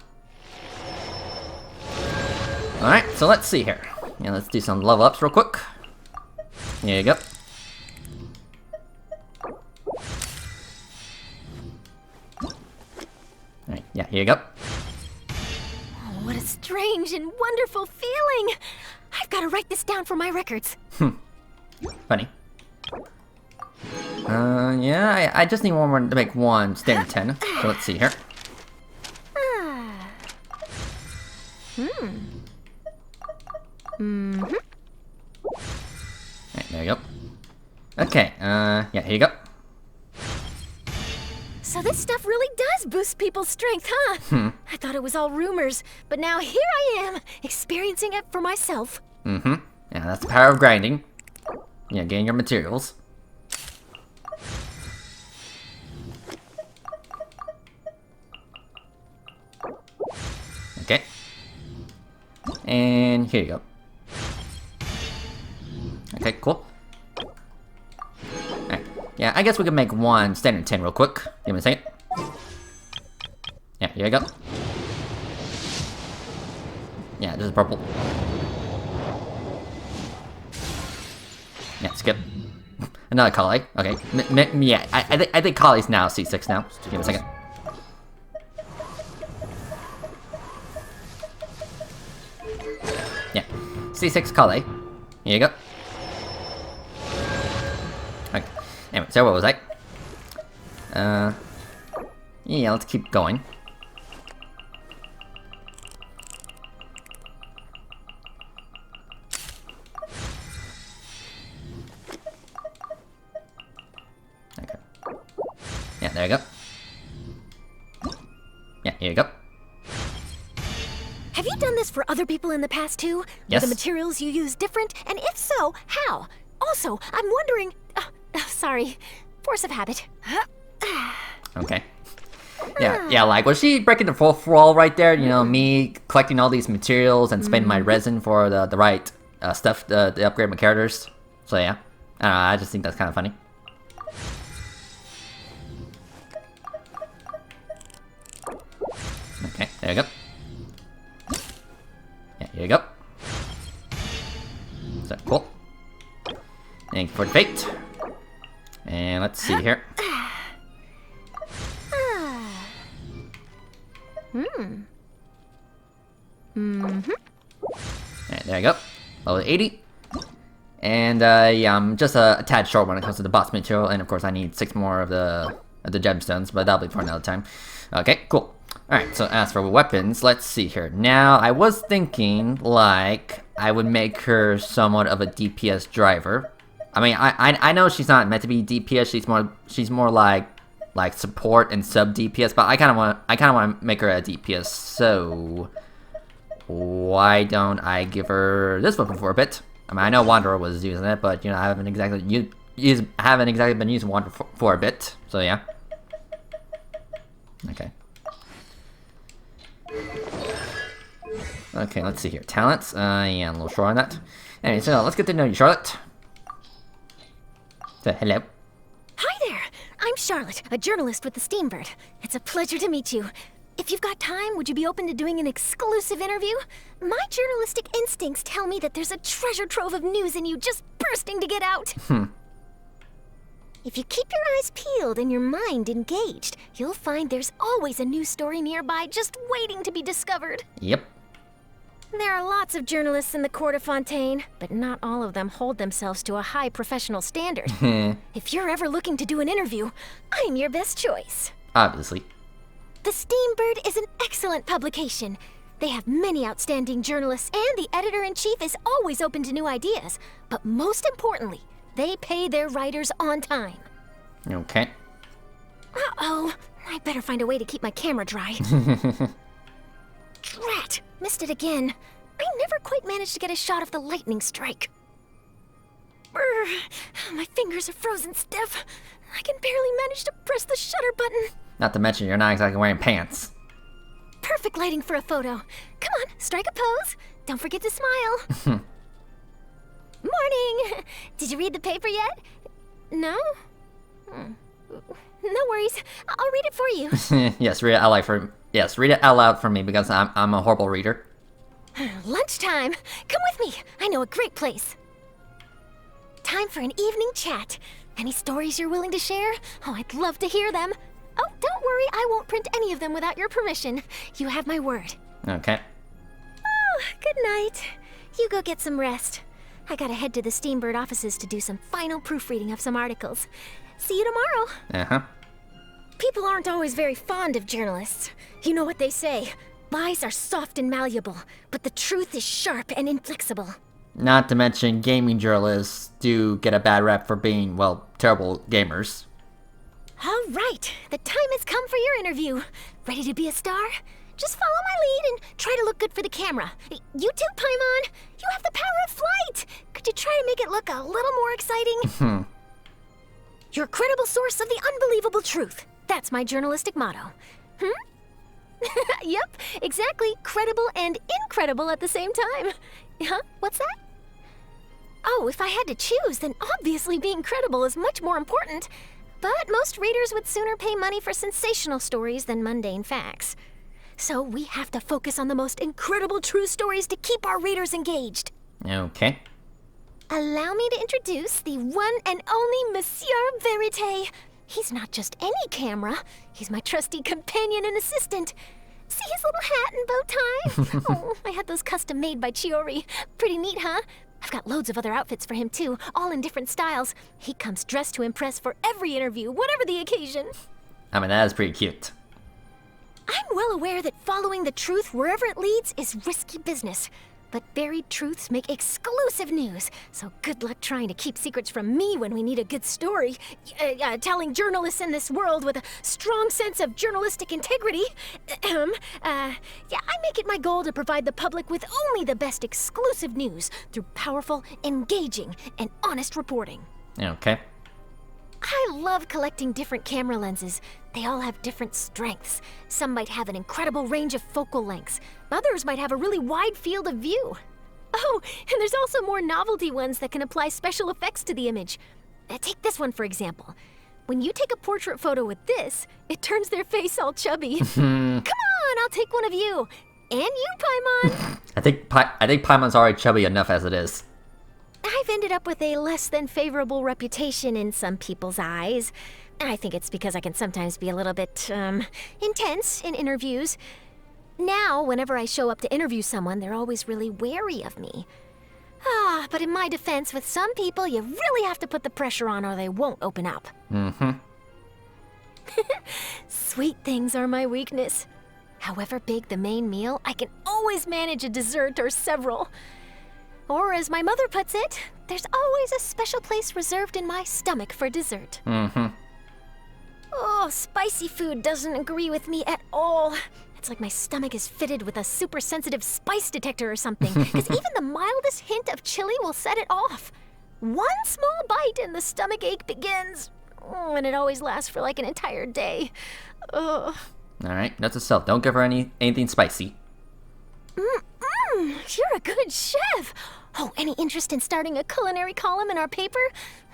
S1: Alright, so let's see here. Yeah, let's do some level ups real quick. There you go. Alright, yeah, here you go.
S7: Oh, what a strange and wonderful feeling! I've got to write this down for my records.
S1: Funny. Yeah, I just need one more to make one standard 10. So let's see here. Alright, there you go. Okay, yeah, here you go.
S19: So this stuff really does boost people's strength, huh? I thought it was all rumors, but now here I am, experiencing it for myself.
S1: Yeah, that's the power of grinding. Yeah, getting your materials. Okay. And here you go. Okay, cool. Alright. Yeah, I guess we can make one standard 10 real quick. Give me a second. Yeah, here you go. Yeah, this is purple. Yeah, skip. Another Kali. Okay. Yeah, I think Kali's now C6 now. Just give me a second. Yeah. C6 Kali. Here you go. Okay. Anyway, so what was I? Yeah, let's keep going. Okay. Yeah, there you go. Yeah, here you go.
S19: Have you done this for other people in the past too?
S1: Yes.
S19: Are the materials you use different? And if so, how? Also, I'm wondering... sorry. Force of habit.
S1: Okay. Yeah, like, was she breaking the fourth wall right there? You know, me collecting all these materials and spending my resin for the right stuff to upgrade my characters. So yeah, I don't know, I just think that's kind of funny. Okay, there you go. Yeah, here you go. So, cool. Thank you for the fate. And let's see here. Alright, there you go. Level 80. And yeah, I'm just a tad short when it comes to the boss material, and of course I need 6 more of the gemstones, but that'll be for another time. Okay, cool. Alright, so as for weapons, let's see here. Now, I was thinking, like, I would make her somewhat of a DPS driver. I mean, I know she's not meant to be DPS, she's more like support and sub DPS, but I kinda wanna make her a DPS, so why don't I give her this weapon for a bit? I mean, I know Wanderer was using it, but you know, I haven't exactly been using Wanderer for a bit, so yeah. Okay. Okay, let's see here. Talents, yeah, I'm a little short on that. Anyway, so let's get to know you, Charlotte. So, hello.
S19: Hi there! I'm Charlotte, a journalist with the Steambird. It's a pleasure to meet you. If you've got time, would you be open to doing an exclusive interview? My journalistic instincts tell me that there's a treasure trove of news in you just bursting to get out. If you keep your eyes peeled and your mind engaged, you'll find there's always a news story nearby just waiting to be discovered.
S1: Yep.
S19: There are lots of journalists in the court of Fontaine, but not all of them hold themselves to a high professional standard. If you're ever looking to do an interview, I'm your best choice.
S1: Obviously.
S19: The Steambird is an excellent publication. They have many outstanding journalists, and the editor-in-chief is always open to new ideas. But most importantly, they pay their writers on time.
S1: Okay.
S19: Uh-oh. I better find a way to keep my camera dry. Drat! Missed it again. I never quite managed to get a shot of the lightning strike. Brr, my fingers are frozen stiff. I can barely manage to press the shutter button.
S1: Not to mention, you're not exactly wearing pants.
S19: Perfect lighting for a photo. Come on, strike a pose. Don't forget to smile. Morning! Did you read the paper yet? No? No worries. I'll read it for you.
S1: Yes, read it out loud read it out loud for me because I'm a horrible reader.
S19: Lunchtime. Come with me. I know a great place. Time for an evening chat. Any stories you're willing to share? Oh, I'd love to hear them. Oh, don't worry. I won't print any of them without your permission. You have my word.
S1: Okay.
S19: Oh, good night. You go get some rest. I gotta head to the Steambird offices to do some final proofreading of some articles. See you tomorrow.
S1: Uh-huh.
S19: People aren't always very fond of journalists. You know what they say. Lies are soft and malleable, but the truth is sharp and inflexible.
S1: Not to mention, gaming journalists do get a bad rep for being, well, terrible gamers.
S19: All right, the time has come for your interview. Ready to be a star? Just follow my lead and try to look good for the camera. You too, Paimon. You have the power of flight. Could you try to make it look a little more exciting? You're a credible source of the unbelievable truth. That's my journalistic motto. Yep, exactly. Credible and incredible at the same time. Huh? What's that? Oh, if I had to choose, then obviously being credible is much more important. But most readers would sooner pay money for sensational stories than mundane facts. So we have to focus on the most incredible true stories to keep our readers engaged.
S1: Okay.
S19: Allow me to introduce the one and only Monsieur Verite. He's not just any camera. He's my trusty companion and assistant. See his little hat and bow tie? Oh, I had those custom made by Chiori. Pretty neat, huh? I've got loads of other outfits for him too, all in different styles. He comes dressed to impress for every interview, whatever the occasion.
S1: I mean, that is pretty cute.
S19: I'm well aware that following the truth wherever it leads is risky business. But buried truths make exclusive news, so good luck trying to keep secrets from me when we need a good story. Telling journalists in this world with a strong sense of journalistic integrity. I make it my goal to provide the public with only the best exclusive news through powerful, engaging, and honest reporting.
S1: Okay.
S19: I love collecting different camera lenses. They all have different strengths. Some might have an incredible range of focal lengths. Others might have a really wide field of view. Oh, and there's also more novelty ones that can apply special effects to the image. Take this one, for example. When you take a portrait photo with this, it turns their face all chubby. Come on, I'll take one of you. And you, Paimon.
S1: I think Paimon's already chubby enough as it is.
S19: I've ended up with a less than favorable reputation in some people's eyes. I think it's because I can sometimes be a little bit, intense in interviews. Now, whenever I show up to interview someone, they're always really wary of me. But in my defense, with some people, you really have to put the pressure on or they won't open up. Sweet things are my weakness. However big the main meal, I can always manage a dessert or several. Or as my mother puts it, there's always a special place reserved in my stomach for dessert. Oh, spicy food doesn't agree with me at all. It's like my stomach is fitted with a super sensitive spice detector or something, because even the mildest hint of chili will set it off. One small bite and the stomach ache begins. And it always lasts for like an entire day. Ugh.
S1: Alright, note to self, don't give her anything spicy.
S19: You're a good chef. Oh, any interest in starting a culinary column in our paper?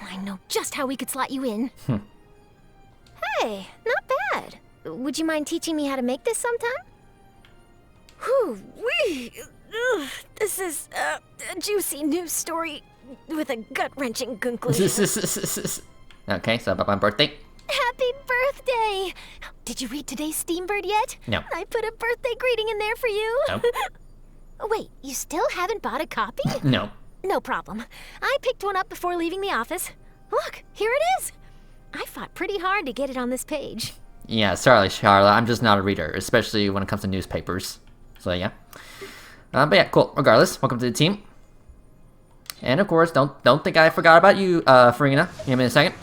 S19: I know just how we could slot you in. Hey, not bad. Would you mind teaching me how to make this sometime? Whew-wee. This is a juicy news story with a gut-wrenching conclusion.
S1: Okay, so about my birthday.
S19: Happy birthday! Did you read today's Steambird yet?
S1: No.
S19: I put a birthday greeting in there for you.
S1: Nope.
S19: Wait, you still haven't bought a copy?
S1: No.
S19: No problem. I picked one up before leaving the office. Look, here it is. I fought pretty hard to get it on this page.
S1: Yeah, sorry, Charlotte. I'm just not a reader, especially when it comes to newspapers. So yeah. But yeah, cool. Regardless, welcome to the team. And of course, don't think I forgot about you, Farina. Give me a second.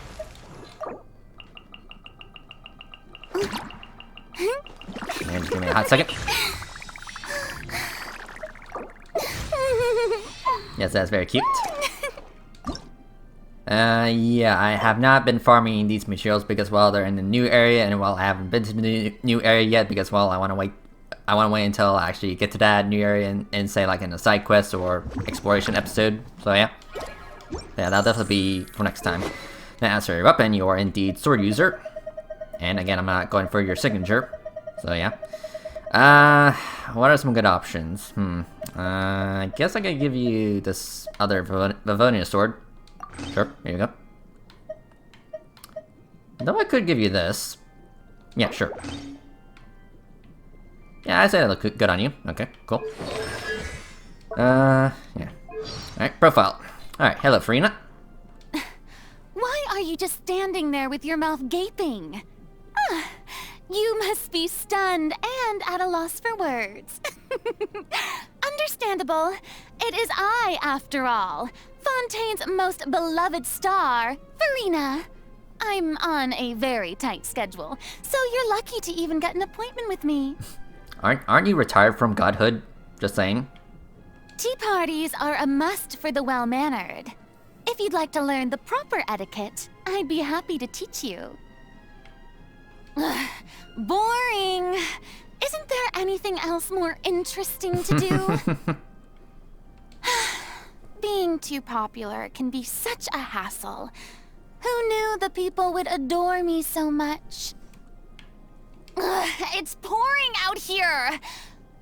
S1: And give me a hot second. Yes, that's very cute. Yeah, I have not been farming these materials because, well, they're in the new area, and, well, I haven't been to the new area yet because, well, I want to wait until I actually get to that new area and say, like, in a side quest or exploration episode. So, yeah. Yeah, that'll definitely be for next time. Now, as for your weapon, you are indeed sword user. And, again, I'm not going for your signature. So, yeah. What are some good options? I guess I could give you this other Livonia sword. Sure, here you go. Though I could give you this. Yeah, sure. Yeah, I say that look good on you. Okay, cool. Yeah. Alright, profile. Alright, hello, Farina.
S5: Why are you just standing there with your mouth gaping? You must be stunned and at a loss for words. Understandable. It is I, after all. Fontaine's most beloved star, Farina. I'm on a very tight schedule, so you're lucky to even get an appointment with me.
S1: Aren't you retired from godhood? Just saying.
S5: Tea parties are a must for the well-mannered. If you'd like to learn the proper etiquette, I'd be happy to teach you. Ugh, boring. Isn't there anything else more interesting to do? Being too popular can be such a hassle. Who knew the people would adore me so much? Ugh, it's pouring out here!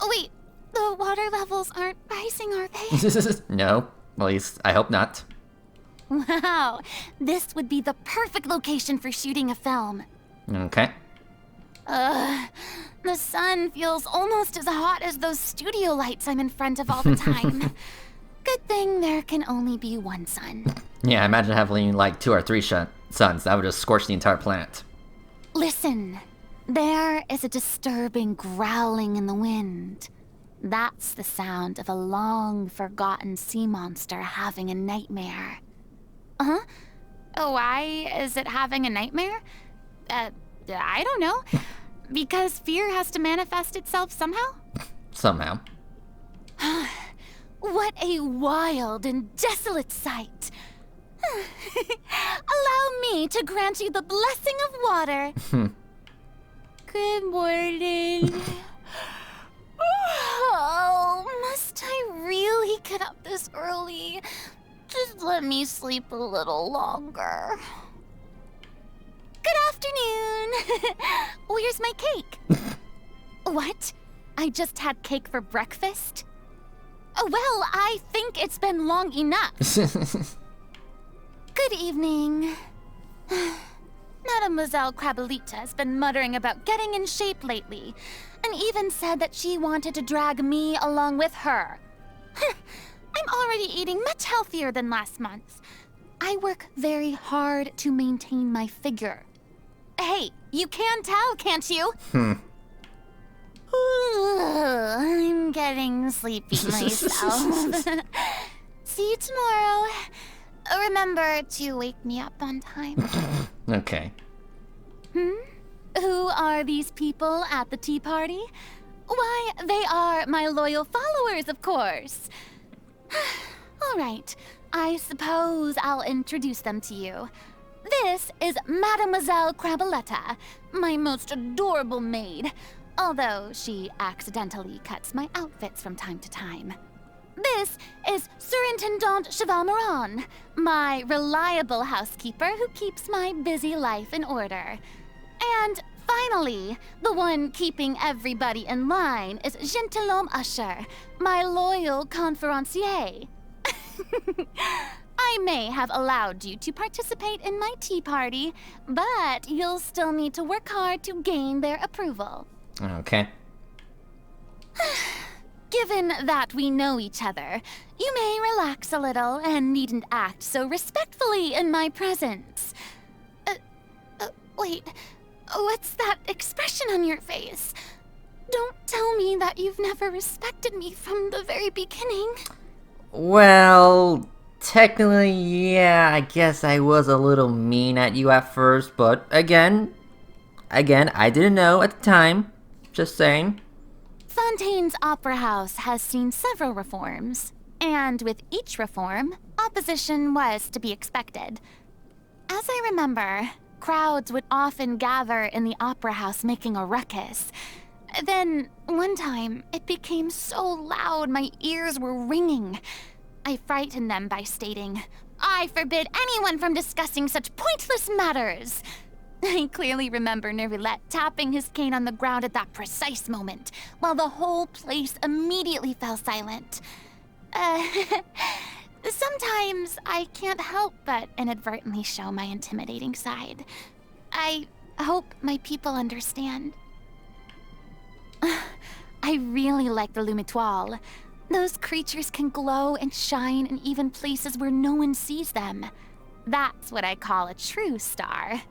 S5: Oh, wait, the water levels aren't rising, are they?
S1: No, at least I hope not.
S5: Wow, this would be the perfect location for shooting a film.
S1: Okay.
S5: The sun feels almost as hot as those studio lights I'm in front of all the time. Good thing there can only be one sun.
S1: Yeah, imagine having like 2 or 3 suns. That would just scorch the entire planet.
S5: Listen, there is a disturbing growling in the wind. That's the sound of a long-forgotten sea monster having a nightmare. Huh? Why is it having a nightmare? I don't know. Because fear has to manifest itself somehow?
S1: Somehow.
S5: What a wild and desolate sight. Allow me to grant you the blessing of water. Good morning. Oh, must I really get up this early? Just let me sleep a little longer. Good afternoon. Where's my cake? What? I just had cake for breakfast? Oh, well, I think it's been long enough. Good evening. Mademoiselle Crabelita has been muttering about getting in shape lately, and even said that she wanted to drag me along with her. I'm already eating much healthier than last month. I work very hard to maintain my figure. Hey, you can tell, can't you? I'm getting sleepy myself. See you tomorrow. Remember to wake me up on time.
S1: Okay.
S5: Who are these people at the tea party? Why, they are my loyal followers, of course. All right, I suppose I'll introduce them to you. This is Mademoiselle Crabeletta, my most adorable maid, although she accidentally cuts my outfits from time to time. This is Surintendant Chevalmeron, my reliable housekeeper who keeps my busy life in order. And finally, the one keeping everybody in line is Gentilhomme Usher, my loyal conferencier. I may have allowed you to participate in my tea party, but you'll still need to work hard to gain their approval.
S1: Okay.
S5: Given that we know each other, you may relax a little and needn't act so respectfully in my presence. Wait, what's that expression on your face? Don't tell me that you've never respected me from the very beginning.
S1: Well, technically, yeah, I guess I was a little mean at you at first, but again, I didn't know at the time. Just saying.
S5: Fontaine's Opera House has seen several reforms, and with each reform, opposition was to be expected. As I remember, crowds would often gather in the Opera House making a ruckus. Then, one time, it became so loud my ears were ringing. I frightened them by stating, "I forbid anyone from discussing such pointless matters." I clearly remember Nerilette tapping his cane on the ground at that precise moment, while the whole place immediately fell silent. Sometimes I can't help but inadvertently show my intimidating side. I hope my people understand. I really like the Lumitoile. Those creatures can glow and shine in even places where no one sees them. That's what I call a true star.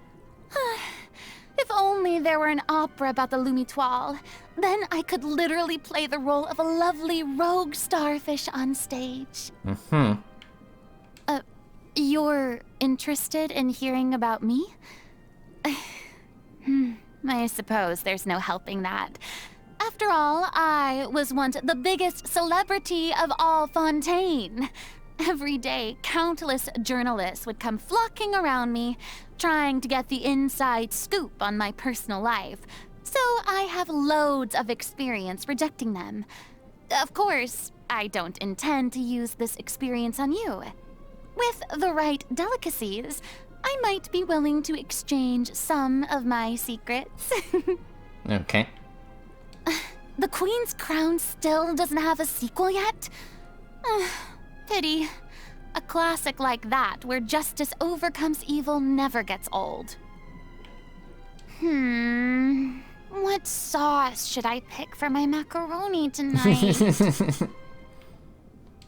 S5: If only there were an opera about the Lumitoile. Then I could literally play the role of a lovely rogue starfish on stage.
S1: Mm-hmm.
S5: You're interested in hearing about me? I suppose there's no helping that. After all, I was once the biggest celebrity of all Fontaine. Every day, countless journalists would come flocking around me, trying to get the inside scoop on my personal life. So I have loads of experience rejecting them. Of course, I don't intend to use this experience on you. With the right delicacies, I might be willing to exchange some of my secrets.
S1: Okay.
S5: The Queen's Crown still doesn't have a sequel yet? Pity. A classic like that, where justice overcomes evil, never gets old. What sauce should I pick for my macaroni tonight?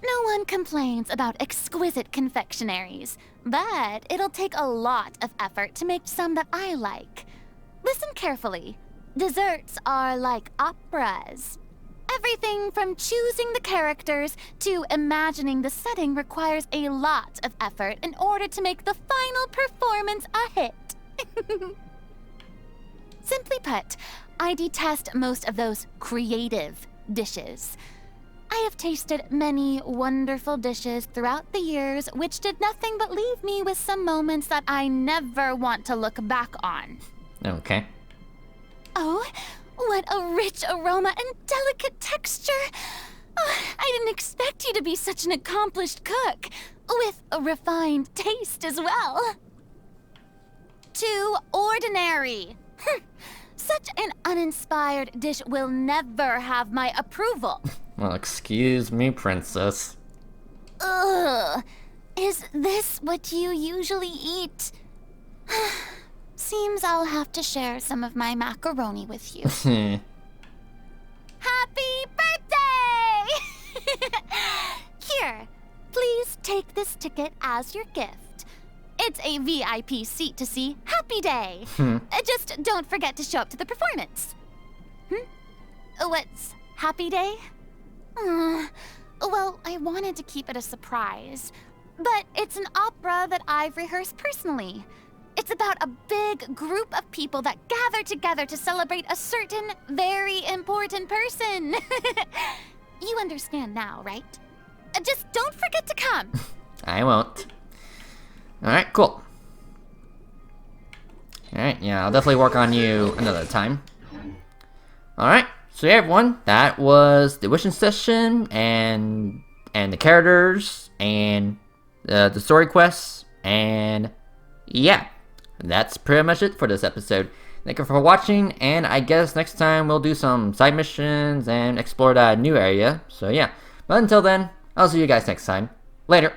S5: No one complains about exquisite confectionaries, but it'll take a lot of effort to make some that I like. Listen carefully. Desserts are like operas. Everything from choosing the characters to imagining the setting requires a lot of effort in order to make the final performance a hit. Simply put, I detest most of those creative dishes. I have tasted many wonderful dishes throughout the years which did nothing but leave me with some moments that I never want to look back on.
S1: Okay.
S5: Oh, what a rich aroma and delicate texture! Oh, I didn't expect you to be such an accomplished cook, with a refined taste as well. Too ordinary. Such an uninspired dish will never have my approval.
S1: Well, excuse me, princess.
S5: Ugh. Is this what you usually eat? Seems I'll have to share some of my macaroni with you. Happy birthday! Here, please take this ticket as your gift. It's a VIP seat to see Happy Day. Just don't forget to show up to the performance. What's Happy Day? Well, I wanted to keep it a surprise, but it's an opera that I've rehearsed personally. It's about a big group of people that gather together to celebrate a certain very important person. You understand now, right? Just don't forget to come.
S1: I won't. Alright, cool. Alright, yeah, I'll definitely work on you another time. Alright, so yeah, everyone, that was the wishing session, and the characters, and the story quests, and yeah, that's pretty much it for this episode. Thank you for watching, and I guess next time we'll do some side missions and explore that new area, so yeah. But until then, I'll see you guys next time. Later!